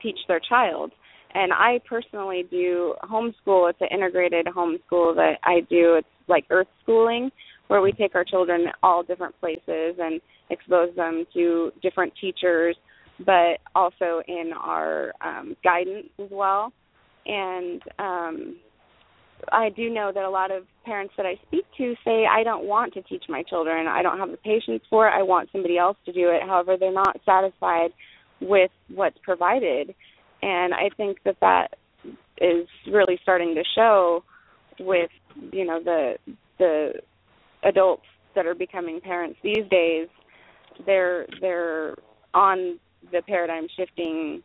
[SPEAKER 5] teach their child, and I personally do homeschool. It's an integrated homeschool that I do. It's like earth schooling, where we take our children all different places and expose them to different teachers, but also in our guidance as well. And I do know that a lot of parents that I speak to say, I don't want to teach my children. I don't have the patience for it. I want somebody else to do it. However, they're not satisfied with what's provided. And I think that is really starting to show with, the adults that are becoming parents these days. They're on the paradigm shifting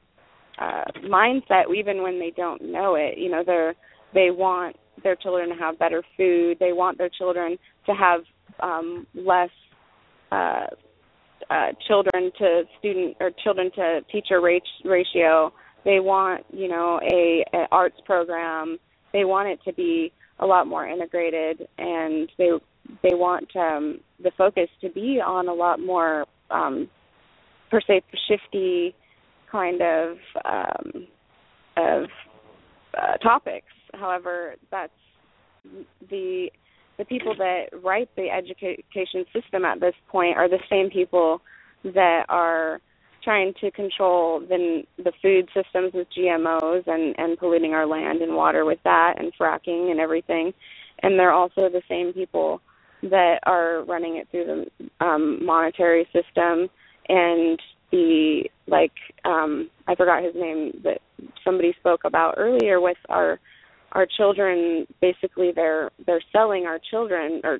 [SPEAKER 5] mindset, even when they don't know it. They want their children to have better food. They want their children to have less children to student or children to teacher ratio. They want, a arts program. They want it to be a lot more integrated, and they want the focus to be on a lot more per se shifty kind of topics. However, that's the people that write the education system at this point are the same people that are trying to control the food systems with GMOs and polluting our land and water with that, and fracking and everything. And they're also the same people that are running it through the monetary system and I forgot his name that somebody spoke about earlier with our children. Basically, they're selling our children, or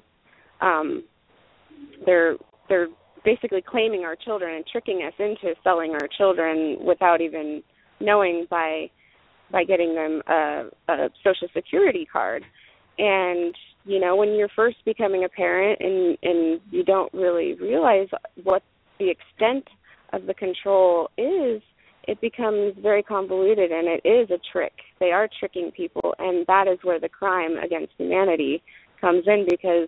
[SPEAKER 5] they're basically claiming our children and tricking us into selling our children without even knowing by getting them a Social Security card. And when you're first becoming a parent and you don't really realize what the extent of the control is, it becomes very convoluted, and it is a trick. They are tricking people, and that is where the crime against humanity comes in, because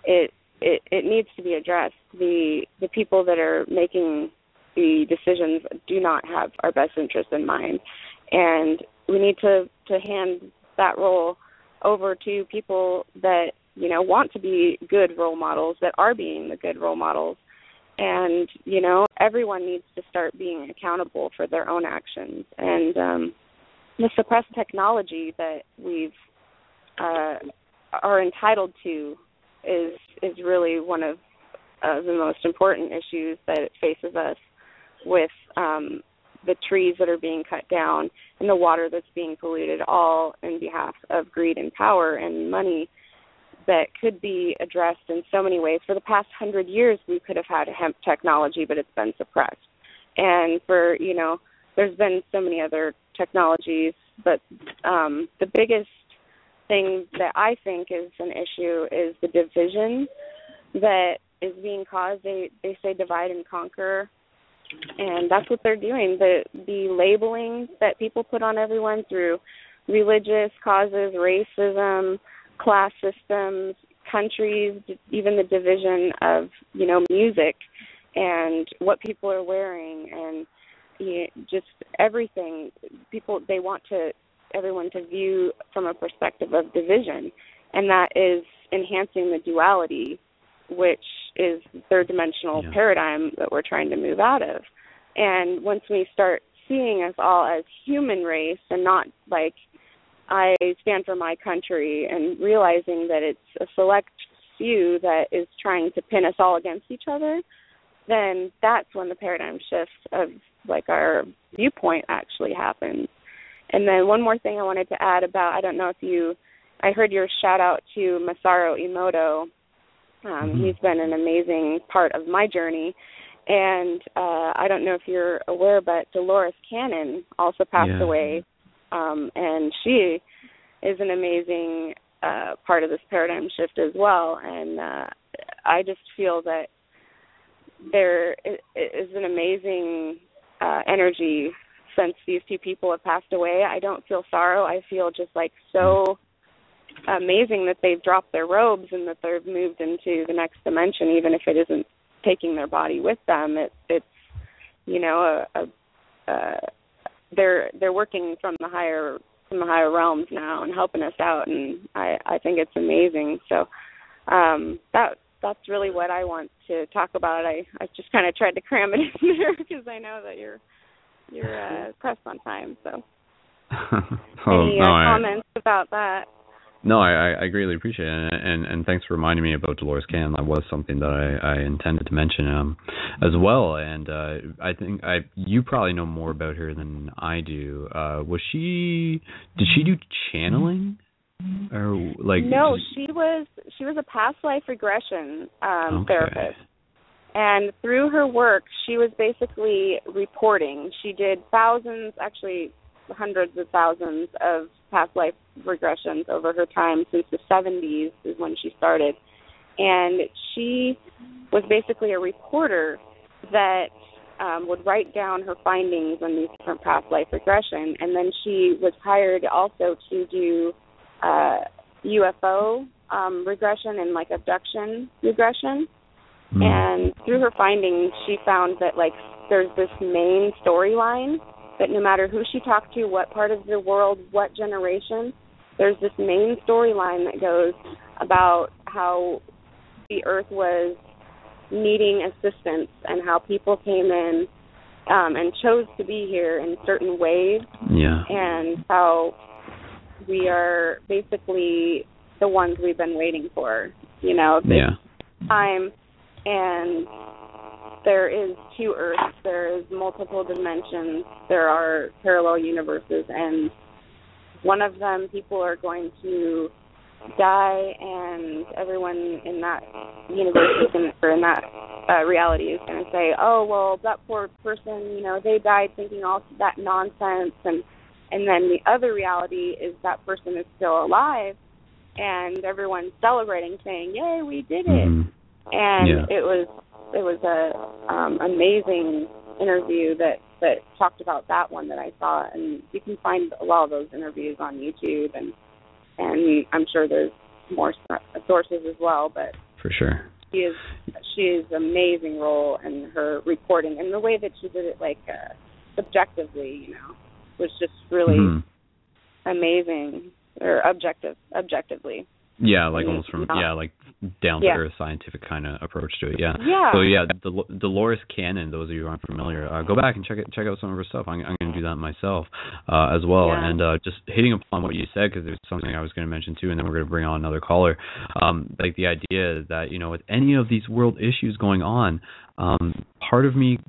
[SPEAKER 5] it needs to be addressed. The people that are making the decisions do not have our best interest in mind, and we need to hand that role over to people that want to be good role models, that are being the good role models. And, everyone needs to start being accountable for their own actions. And the suppressed technology that we've are entitled to is really one of the most important issues that it faces us with the trees that are being cut down and the water that's being polluted, all in behalf of greed and power and money that could be addressed in so many ways. For the past 100 years, we could have had hemp technology, but it's been suppressed. And for, there's been so many other technologies, but the biggest thing that I think is an issue is the division that is being caused. They say divide and conquer, and that's what they're doing. The labeling that people put on everyone through religious causes, racism, class systems, countries, even the division of, music and what people are wearing and just everything. They want everyone to view from a perspective of division, and that is enhancing the duality, which is the third-dimensional paradigm that we're trying to move out of. And once we start seeing us all as human race and not like I stand for my country, and realizing that it's a select few that is trying to pin us all against each other, then that's when the paradigm shift of like our viewpoint actually happens. And then one more thing I wanted to add about, I don't know if I heard your shout out to Masaru Emoto. He's been an amazing part of my journey. And I don't know if you're aware, but Dolores Cannon also passed away. And she is an amazing part of this paradigm shift as well. And I just feel that there is an amazing energy since these two people have passed away. I don't feel sorrow. I feel just like so amazing that they've dropped their robes and that they've moved into the next dimension, even if it isn't taking their body with them. It's they're working from the higher realms now and helping us out, and I think it's amazing. So that's really what I want to talk about. I just kind of tried to cram it in there because I know that you're pressed on time. So any comments about that?
[SPEAKER 1] No, I greatly appreciate it, and thanks for reminding me about Dolores Cannon. That was something that I intended to mention as well. And I think you probably know more about her than I do. Did she do channeling, or like?
[SPEAKER 5] No, she was a past life regression therapist, and through her work, she was basically reporting. She did thousands, actually hundreds of thousands of past life regressions over her time since the 70s is when she started. And she was basically a reporter that would write down her findings on these different past life regression. And then she was hired also to do UFO regression and like abduction regression. And through her findings, she found that like there's this main storyline that no matter who she talked to, what part of the world, what generation, there's this main storyline that goes about how the Earth was needing assistance and how people came in and chose to be here in certain ways, and how we are basically the ones we've been waiting for, this time. And there is two Earths, there is multiple dimensions, there are parallel universes, and one of them people are going to die, and everyone in that universe or in that reality is going to say, oh, well, that poor person, they died thinking all that nonsense, and then the other reality is that person is still alive, and everyone's celebrating, saying, yay, we did it. And it was a amazing interview that talked about that one that I saw, and you can find a lot of those interviews on YouTube, and I'm sure there's more sources as well. But
[SPEAKER 1] for sure,
[SPEAKER 5] she is amazing role in her reporting, and the way that she did it, like subjectively, was just really amazing, or objectively.
[SPEAKER 1] Yeah, like almost from like down to earth scientific kind of approach to it. So Dolores Cannon, those of you who aren't familiar, go back and check out some of her stuff. I'm going to do that myself as well. And just hitting upon what you said, because there's something I was going to mention too, and then we're going to bring on another caller. Like the idea that, you know, with any of these world issues going on, part of me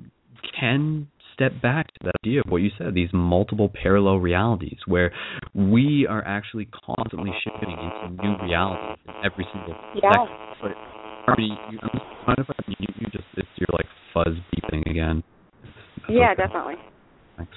[SPEAKER 1] can step back to that idea of what you said, these multiple parallel realities where we are actually constantly shifting into new realities in every single second. So, Harmony, you're like fuzz beeping again. That's
[SPEAKER 5] definitely.
[SPEAKER 1] Thanks.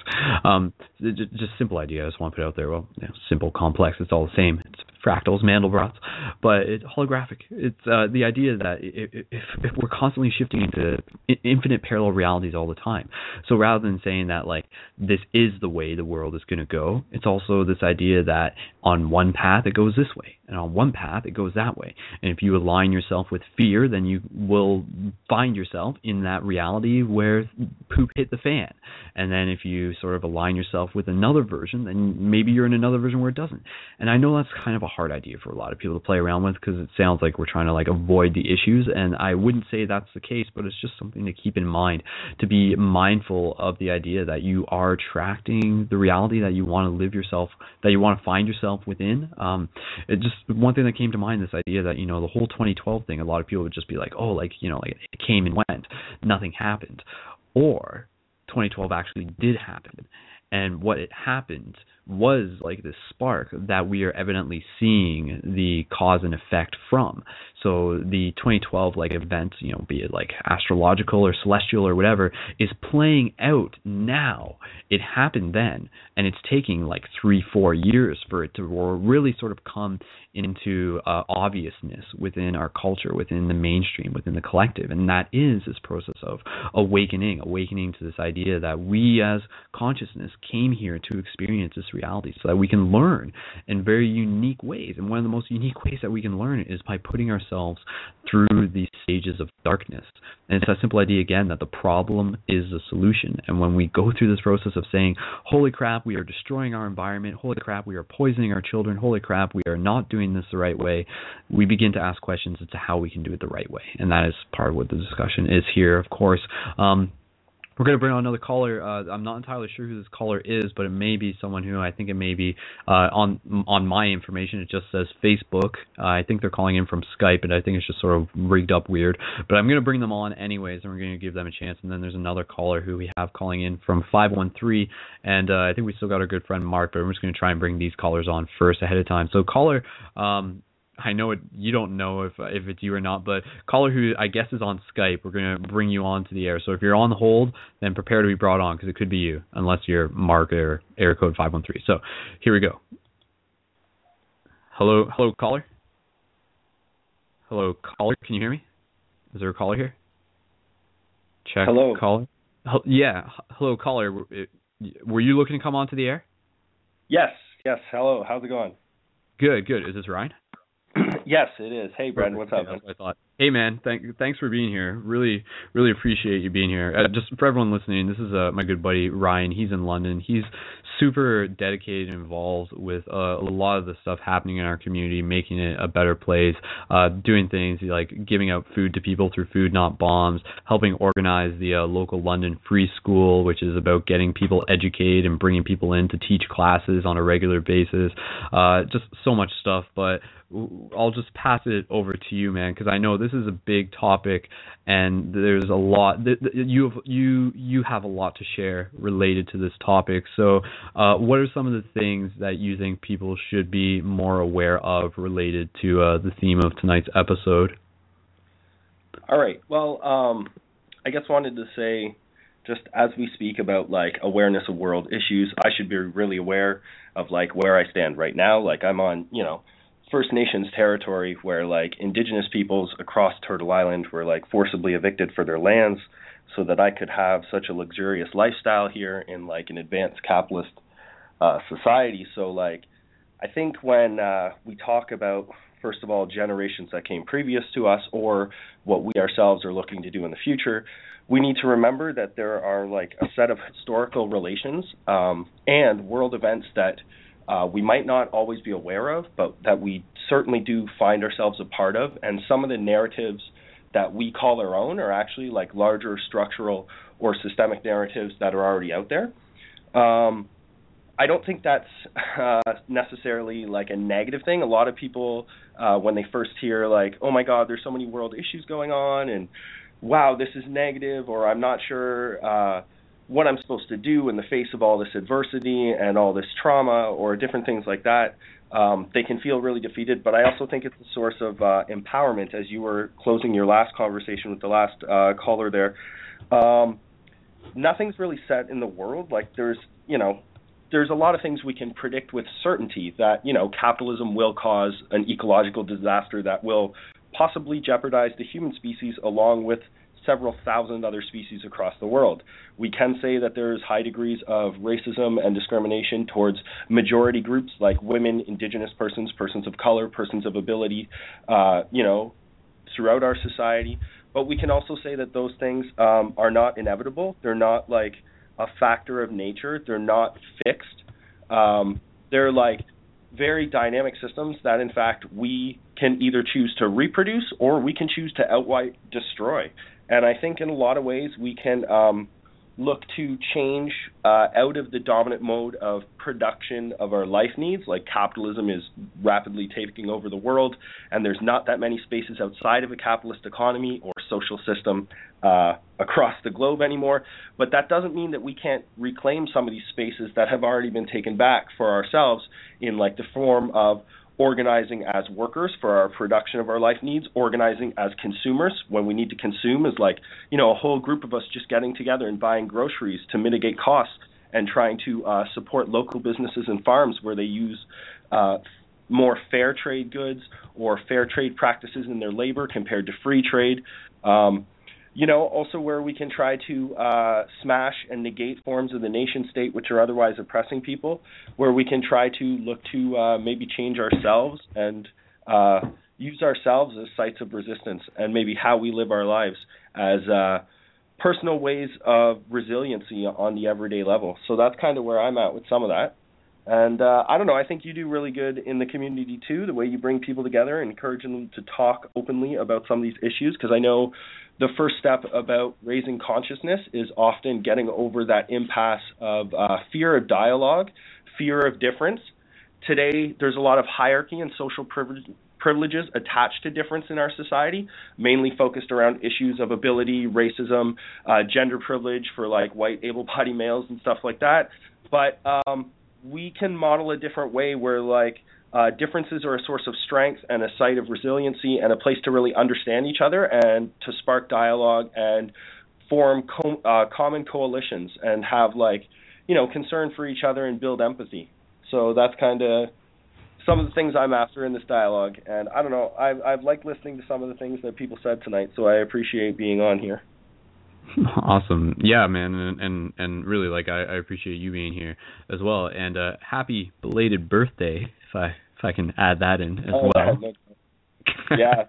[SPEAKER 1] Just simple idea. I just want to put it out there. Well, simple, complex, it's all the same. It's fractals, Mandelbrot's, but it's holographic. It's the idea that if we're constantly shifting into infinite parallel realities all the time. So rather than saying that like this is the way the world is going to go, it's also this idea that on one path it goes this way, and on one path it goes that way. And if you align yourself with fear, then you will find yourself in that reality where poop hit the fan. And then if you sort of align yourself with another version, then maybe you're in another version where it doesn't. And I know that's kind of a hard idea for a lot of people to play around with, because it sounds like we're trying to like avoid the issues, and I wouldn't say that's the case, but it's just something to keep in mind, to be mindful of the idea that you are attracting the reality that you want to live yourself, that you want to find yourself within. It just, one thing that came to mind, this idea that, you know, the whole 2012 thing, a lot of people would just be like, oh, like, you know, like it came and went, nothing happened. Or 2012 actually did happen, and what it happened was like this spark that we are evidently seeing the cause and effect from. So the 2012 like event, you know, be it like astrological or celestial or whatever, is playing out now. It happened then, and it's taking like 3-4 years for it to really sort of come into obviousness within our culture, within the mainstream, within the collective. And that is this process of awakening to this idea that we as consciousness came here to experience this reality so that we can learn in very unique ways. And one of the most unique ways that we can learn is by putting ourselves through these stages of darkness. And it's that simple idea again that the problem is the solution. And when we go through this process of saying, holy crap, we are destroying our environment, holy crap, we are poisoning our children, holy crap, we are not doing this the right way, we begin to ask questions as to how we can do it the right way. And that is part of what the discussion is here, of course. We're going to bring on another caller. I'm not entirely sure who this caller is, but it may be someone who I think it may be on my information. It just says Facebook. I think they're calling in from Skype, and I think it's just sort of rigged up weird. But I'm going to bring them on anyways, and we're going to give them a chance. And then there's another caller who we have calling in from 513, and I think we still got our good friend Mark, but I'm just going to try and bring these callers on first ahead of time. So caller, I know you don't know if it's you or not, but caller who I guess is on Skype, we're going to bring you on to the air. So if you're on the hold, then prepare to be brought on, because it could be you, unless you're Mark or area code 513. So here we go. Hello, caller? Hello, caller, can you hear me? Is there a caller here? Check.
[SPEAKER 6] Hello.
[SPEAKER 1] Caller? Yeah, hello, caller. Were you looking to come on to the air?
[SPEAKER 6] Yes. Hello, how's it going?
[SPEAKER 1] Good. Is this Ryan?
[SPEAKER 6] Yes, it is. Hey, Brendon, what's up?
[SPEAKER 1] That's what I thought. Hey, man, thanks for being here. Really appreciate you being here. Just for everyone listening, this is my good buddy Ryan. He's in London. He's super dedicated and involved with a lot of the stuff happening in our community, making it a better place, doing things like giving out food to people through Food Not Bombs, helping organize the local London Free School, which is about getting people educated and bringing people in to teach classes on a regular basis. Just so much stuff, but I'll just pass it over to you, man, because I know this is a big topic, and there's a lot. You have a lot to share related to this topic. So, what are some of the things that you think people should be more aware of related to the theme of tonight's episode?
[SPEAKER 6] All right. Well, I guess wanted to say, just as we speak about like awareness of world issues, I should be really aware of like where I stand right now. Like I'm on, First Nations territory where like indigenous peoples across Turtle Island were like forcibly evicted for their lands so that I could have such a luxurious lifestyle here in like an advanced capitalist society. So like I think when we talk about, first of all, generations that came previous to us or what we ourselves are looking to do in the future, we need to remember that there are like a set of historical relations and world events that we might not always be aware of, but that we certainly do find ourselves a part of. And some of the narratives that we call our own are actually like larger structural or systemic narratives that are already out there. I don't think that's necessarily like a negative thing. A lot of people, when they first hear like, oh my God, there's so many world issues going on, and wow, this is negative, or I'm not sure what I'm supposed to do in the face of all this adversity and all this trauma, or different things like that, they can feel really defeated. But I also think it's a source of empowerment, as you were closing your last conversation with the last caller there. Nothing's really set in the world. Like there's a lot of things we can predict with certainty that, capitalism will cause an ecological disaster that will possibly jeopardize the human species along with several thousand other species across the world. We can say that there's high degrees of racism and discrimination towards majority groups like women, indigenous persons, persons of color, persons of ability, throughout our society. But we can also say that those things are not inevitable. They're not like a factor of nature. They're not fixed. They're like very dynamic systems that, in fact, we can either choose to reproduce or we can choose to outright destroy. And I think in a lot of ways we can look to change out of the dominant mode of production of our life needs. Like capitalism is rapidly taking over the world, and there's not that many spaces outside of a capitalist economy or social system across the globe anymore. But that doesn't mean that we can't reclaim some of these spaces that have already been taken back for ourselves in like the form of organizing as workers for our production of our life needs, organizing as consumers when we need to consume is like, a whole group of us just getting together and buying groceries to mitigate costs and trying to support local businesses and farms where they use more fair trade goods or fair trade practices in their labor compared to free trade. Also where we can try to smash and negate forms of the nation state which are otherwise oppressing people, where we can try to look to maybe change ourselves and use ourselves as sites of resistance, and maybe how we live our lives as personal ways of resiliency on the everyday level. So that's kind of where I'm at with some of that. And I don't know, I think you do really good in the community too, the way you bring people together and encourage them to talk openly about some of these issues, because I know the first step about raising consciousness is often getting over that impasse of fear of dialogue, fear of difference. Today, there's a lot of hierarchy and social privileges attached to difference in our society, mainly focused around issues of ability, racism, gender privilege for like white able-bodied males and stuff like that. But we can model a different way where like differences are a source of strength and a site of resiliency and a place to really understand each other and to spark dialogue and form common coalitions and have like, concern for each other and build empathy. So that's kind of some of the things I'm after in this dialogue. And I don't know, I've liked listening to some of the things that people said tonight, so I appreciate being on here.
[SPEAKER 1] Awesome. Yeah, man, and really, like, I appreciate you being here as well. And happy belated birthday, if I can add that in as well.
[SPEAKER 6] Yeah,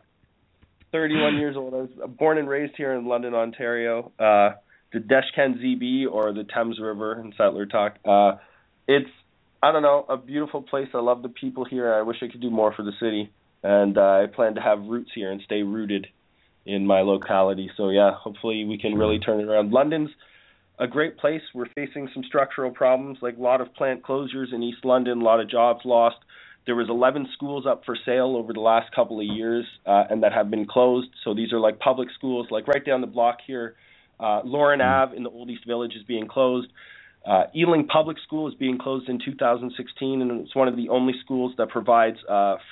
[SPEAKER 6] 31 years old. I was born and raised here in London, Ontario. The Deshken ZB, or the Thames River in Settler Talk. It's, I don't know, a beautiful place. I love the people here. I wish I could do more for the city. And I plan to have roots here and stay rooted in my locality. So yeah, hopefully we can really turn it around. London's a great place. We're facing some structural problems, like a lot of plant closures in East London, a lot of jobs lost. There was 11 schools up for sale over the last couple of years and that have been closed. So these are like public schools, like right down the block here. Lauren Ave in the Old East Village is being closed. Ealing Public School is being closed in 2016, and it's one of the only schools that provides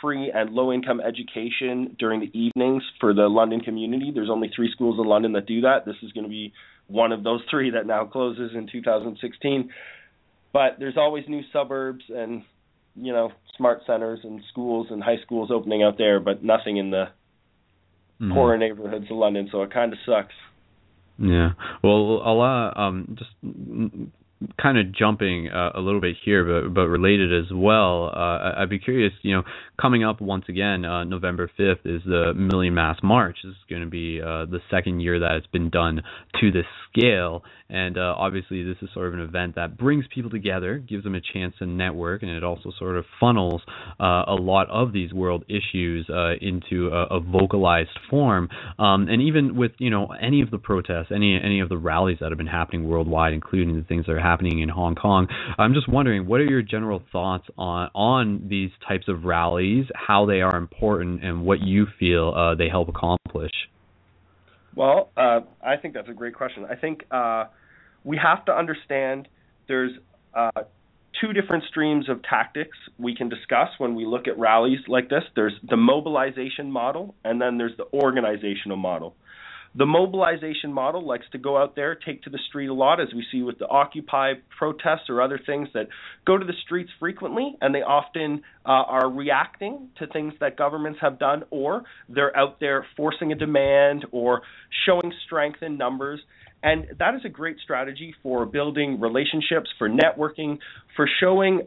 [SPEAKER 6] free and low-income education during the evenings for the London community. There's only 3 schools in London that do that. This is going to be one of those 3 that now closes in 2016. But there's always new suburbs and, smart centers and schools and high schools opening out there, but nothing in the poorer neighborhoods of London, so it kind of sucks.
[SPEAKER 1] Yeah. Well, just kind of jumping a little bit here, but related as well. I'd be curious, coming up once again, November 5th is the Million Mask March. This is going to be the second year that it's been done to this scale. And obviously, this is sort of an event that brings people together, gives them a chance to network, and it also sort of funnels a lot of these world issues into a vocalized form. And even with, any of the protests, any of the rallies that have been happening worldwide, including the things that are happening in Hong Kong, I'm just wondering, what are your general thoughts on these types of rallies, how they are important, and what you feel they help accomplish?
[SPEAKER 6] Well, I think that's a great question. I think we have to understand there's two different streams of tactics we can discuss when we look at rallies like this. There's the mobilization model, and then there's the organizational model. The mobilization model likes to go out there, take to the street a lot, as we see with the Occupy protests or other things that go to the streets frequently, and they often are reacting to things that governments have done, or they're out there forcing a demand or showing strength in numbers. And that is a great strategy for building relationships, for networking, for showing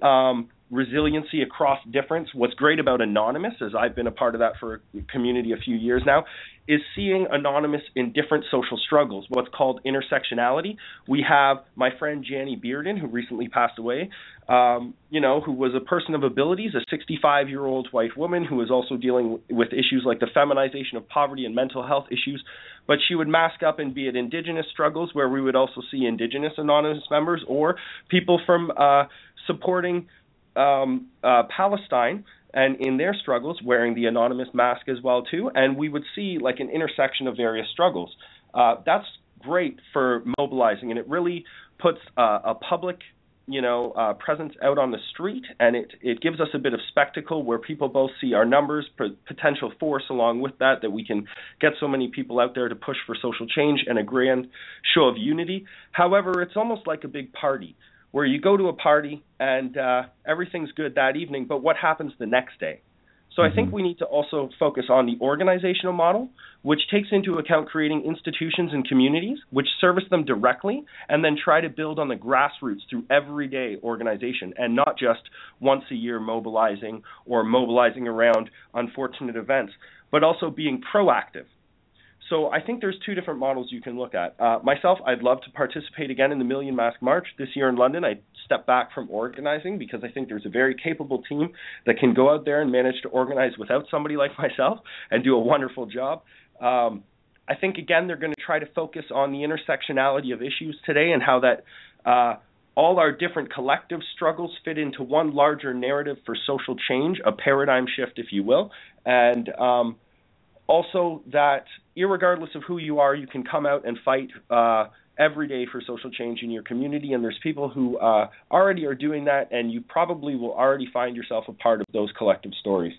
[SPEAKER 6] resiliency across difference. What's great about Anonymous, as I've been a part of that for a community a few years now, is seeing Anonymous in different social struggles, what's called intersectionality. We have my friend Janie Bearden, who recently passed away, who was a person of abilities, a 65-year-old white woman who was also dealing with issues like the feminization of poverty and mental health issues. But she would mask up and be at Indigenous struggles, where we would also see Indigenous Anonymous members or people from supporting Palestine and in their struggles wearing the Anonymous mask as well too, and we would see like an intersection of various struggles. That's great for mobilizing, and it really puts a public presence out on the street, and it gives us a bit of spectacle where people both see our numbers, potential force along with that we can get so many people out there to push for social change and a grand show of unity. However, it's almost like a big party, where you go to a party and everything's good that evening, but what happens the next day? So I think we need to also focus on the organizational model, which takes into account creating institutions and communities, which service them directly, and then try to build on the grassroots through everyday organization, and not just once a year mobilizing or mobilizing around unfortunate events, but also being proactive. So I think there's two different models you can look at. Myself, I'd love to participate again in the Million Mask March this year in London. I stepped back from organizing because I think there's a very capable team that can go out there and manage to organize without somebody like myself and do a wonderful job. I think, again, they're going to try to focus on the intersectionality of issues today and how that all our different collective struggles fit into one larger narrative for social change, a paradigm shift, if you will, and also that irregardless of who you are, you can come out and fight every day for social change in your community, and there's people who already are doing that, and you probably will already find yourself a part of those collective stories.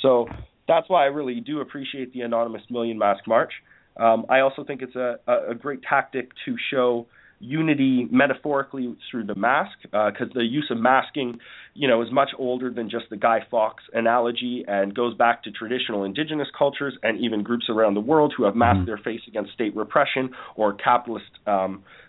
[SPEAKER 6] So that's why I really do appreciate the Anonymous Million Mask March. I also think it's a great tactic to show unity metaphorically through the mask, because the use of masking, is much older than just the Guy Fawkes analogy and goes back to traditional indigenous cultures and even groups around the world who have masked their face against state repression or capitalist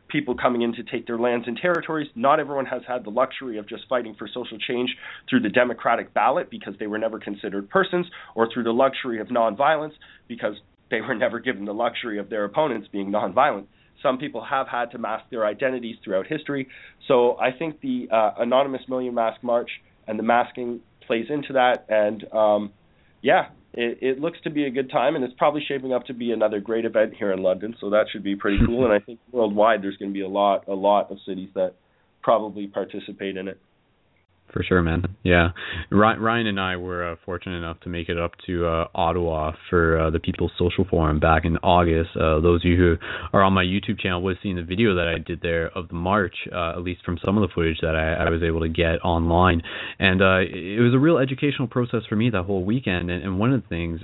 [SPEAKER 6] people coming in to take their lands and territories. Not everyone has had the luxury of just fighting for social change through the democratic ballot because they were never considered persons, or through the luxury of nonviolence because they were never given the luxury of their opponents being nonviolent. Some people have had to mask their identities throughout history. So I think the Anonymous Million Mask March and the masking plays into that. And it looks to be a good time, and it's probably shaping up to be another great event here in London. So that should be pretty cool. And I think worldwide there's going to be a lot of cities that probably participate in it.
[SPEAKER 1] For sure, man. Yeah. Ryan and I were fortunate enough to make it up to Ottawa for the People's Social Forum back in August. Those of you who are on my YouTube channel would have seen the video that I did there of the march, at least from some of the footage that I was able to get online. And it was a real educational process for me that whole weekend. And one of the things,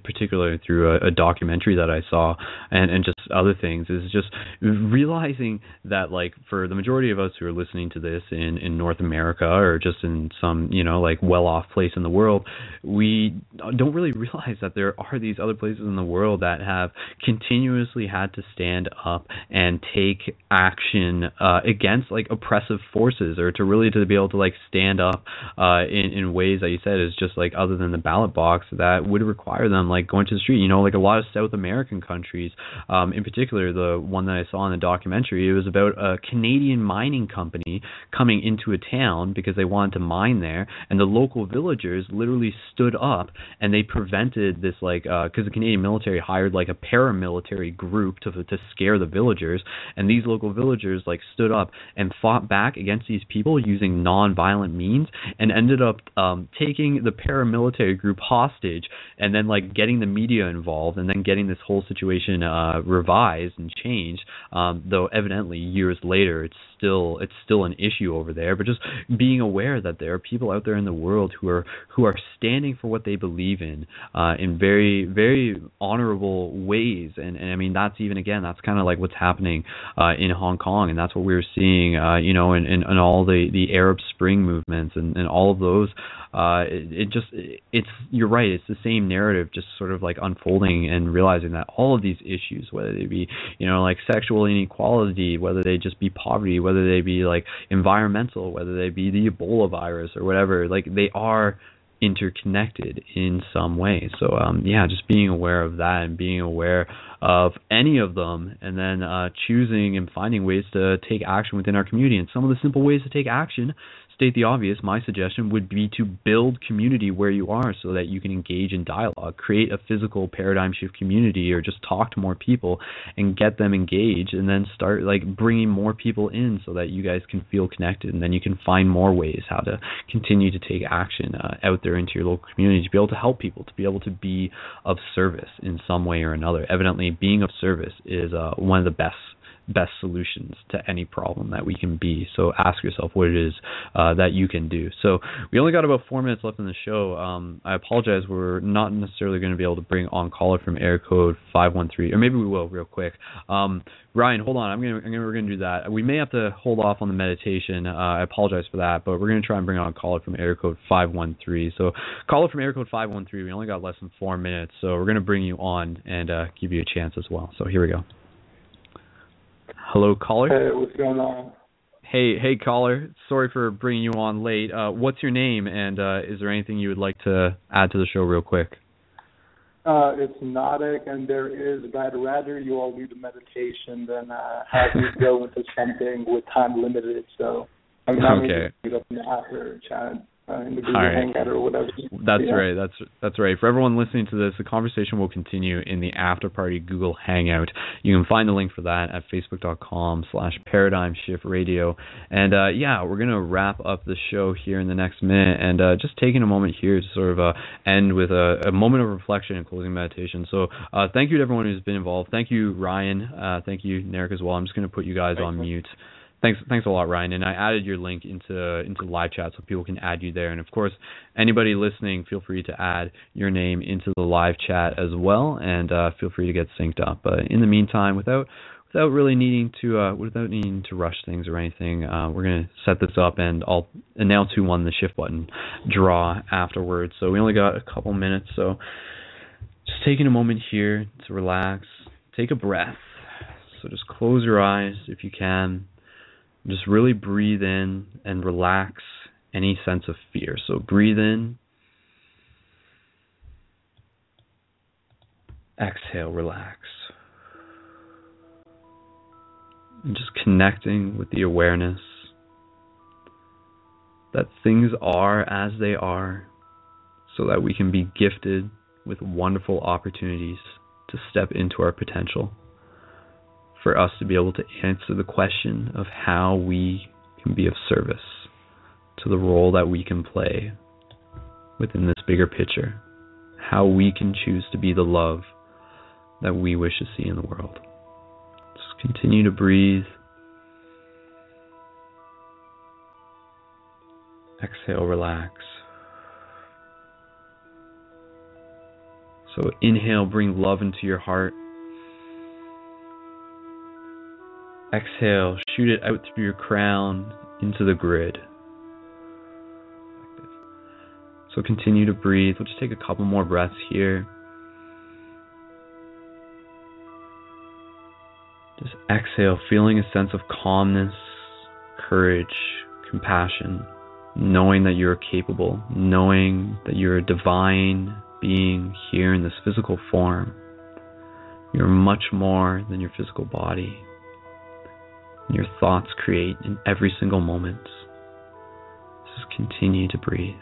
[SPEAKER 1] particularly through a documentary that I saw and just other things, is just realizing that, like, for the majority of us who are listening to this in North America or or just in some, like well-off place in the world, we don't really realize that there are these other places in the world that have continuously had to stand up and take action against like oppressive forces, or to be able to like stand up in ways that you said is just like other than the ballot box that would require them like going to the street. Like a lot of South American countries, in particular the one that I saw in the documentary, it was about a Canadian mining company coming into a town because they wanted to mine there, and the local villagers literally stood up and they prevented this, like because the Canadian military hired like a paramilitary group to scare the villagers, and these local villagers like stood up and fought back against these people using non-violent means, and ended up taking the paramilitary group hostage, and then like getting the media involved, and then getting this whole situation revised and changed, though evidently years later it's still an issue over there. But just being aware that there are people out there in the world who are standing for what they believe in very, very honorable ways, and I mean that's kind of like what's happening in Hong Kong, and that's what we were seeing in all the Arab Spring movements and all of those. You're right, it's the same narrative just sort of like unfolding, and realizing that all of these issues, whether they be like sexual inequality, whether they just be poverty, whether they be like environmental, whether they be the Ebola virus or whatever, like they are interconnected in some way. So just being aware of that, and being aware of any of them, and then choosing and finding ways to take action within our community. And some of the simple ways to take action, state the obvious, my suggestion would be to build community where you are so that you can engage in dialogue, create a physical paradigm shift community, or just talk to more people and get them engaged, and then start like bringing more people in so that you guys can feel connected, and then you can find more ways how to continue to take action out there into your local community, to be able to help people, to be able to be of service in some way or another. Evidently, being of service is one of the best solutions to any problem that we can be. So ask yourself what it is that you can do. So we only got about 4 minutes left in the show. I apologize, we're not necessarily going to be able to bring on caller from area code 513, or maybe we will real quick. Ryan, hold on. We're going to do that. We may have to hold off on the meditation. I apologize for that, but we're going to try and bring on a caller from area code 513. So caller from area code 513, we only got less than 4 minutes, so we're going to bring you on and give you a chance as well. So here we go. Hello, caller.
[SPEAKER 7] Hey, what's going on?
[SPEAKER 1] Hey, caller. Sorry for bringing you on late. What's your name, and is there anything you would like to add to the show real quick?
[SPEAKER 7] It's Nadik, and there is, but I'd rather you all do the meditation than have me go into something with time limited. So I'm not going to do it up in the after chat. In the Google Hangout or whatever.
[SPEAKER 1] That's right. That's right. For everyone listening to this, the conversation will continue in the After Party Google Hangout. You can find the link for that at facebook.com/ParadigmShiftRadio. And we're going to wrap up the show here in the next minute, and just taking a moment here to sort of end with a moment of reflection and closing meditation. So thank you to everyone who's been involved. Thank you, Ryan. Thank you, Narek, as well. I'm just going to put you guys on mute. Thanks a lot, Ryan. And I added your link into live chat so people can add you there. And of course, anybody listening, feel free to add your name into the live chat as well, and feel free to get synced up. But in the meantime, without really needing to rush things or anything, we're gonna set this up, and I'll announce who won the shift button draw afterwards. So we only got a couple minutes, so just taking a moment here to relax, take a breath. So just close your eyes if you can. Just really breathe in and relax any sense of fear. So breathe in. Exhale, relax. And just connecting with the awareness that things are as they are, so that we can be gifted with wonderful opportunities to step into our potential, for us to be able to answer the question of how we can be of service to the role that we can play within this bigger picture, how we can choose to be the love that we wish to see in the world. Just continue to breathe. Exhale, relax. So inhale, bring love into your heart. Exhale, shoot it out through your crown into the grid. So continue to breathe. We'll just take a couple more breaths here. Just exhale, feeling a sense of calmness, courage, compassion, knowing that you're capable, knowing that you're a divine being here in this physical form. You're much more than your physical body. Your thoughts create in every single moment. Just continue to breathe.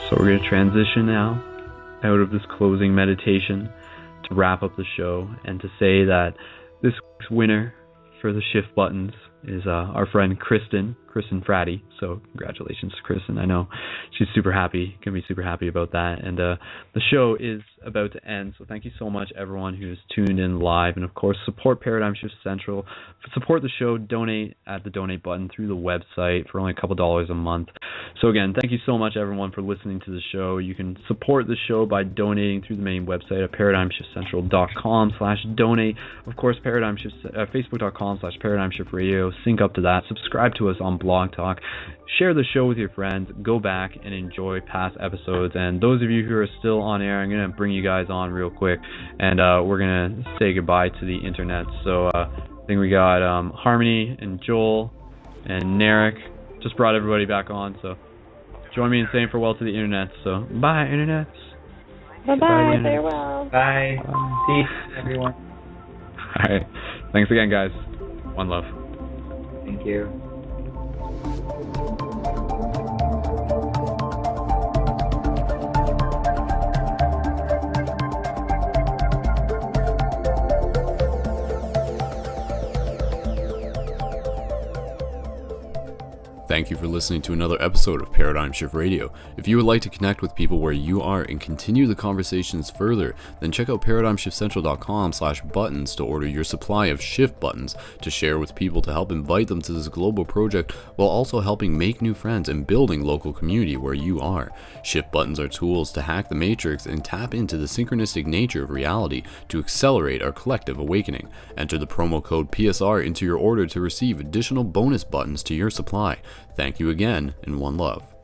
[SPEAKER 1] So we're going to transition now out of this closing meditation to wrap up the show and to say that this week's winner for the shift buttons is our friend Kristen Fratty. So congratulations to Kristen. I know she's super happy, going to be super happy about that. And the show is about to end. So thank you so much, everyone who's tuned in live. And of course, support Paradigm Shift Central. Support the show. Donate at the donate button through the website for only a couple dollars a month. So again, thank you so much, everyone, for listening to the show. You can support the show by donating through the main website at paradigmshiftcentral.com/donate. Of course, Facebook.com/paradigmshiftradio. Sync up to that. Subscribe to us on Blog Talk. Share the show with your friends. Go back and enjoy past episodes. And those of you who are still on air, I'm going to bring you guys on real quick. And we're going to say goodbye to the internet. So I think we got Harmony and Joel and Narek. Just brought everybody back on. So join me in saying farewell to the internet. So bye, internet.
[SPEAKER 5] Bye-bye. Farewell.
[SPEAKER 3] Bye. See you, everyone.
[SPEAKER 1] All right. Thanks again, guys. One love.
[SPEAKER 3] Thank you.
[SPEAKER 1] Thank you for listening to another episode of Paradigm Shift Radio. If you would like to connect with people where you are and continue the conversations further, then check out ParadigmShiftCentral.com/buttons to order your supply of shift buttons to share with people to help invite them to this global project while also helping make new friends and building local community where you are. Shift buttons are tools to hack the matrix and tap into the synchronistic nature of reality to accelerate our collective awakening. Enter the promo code PSR into your order to receive additional bonus buttons to your supply. Thank you again, and one love.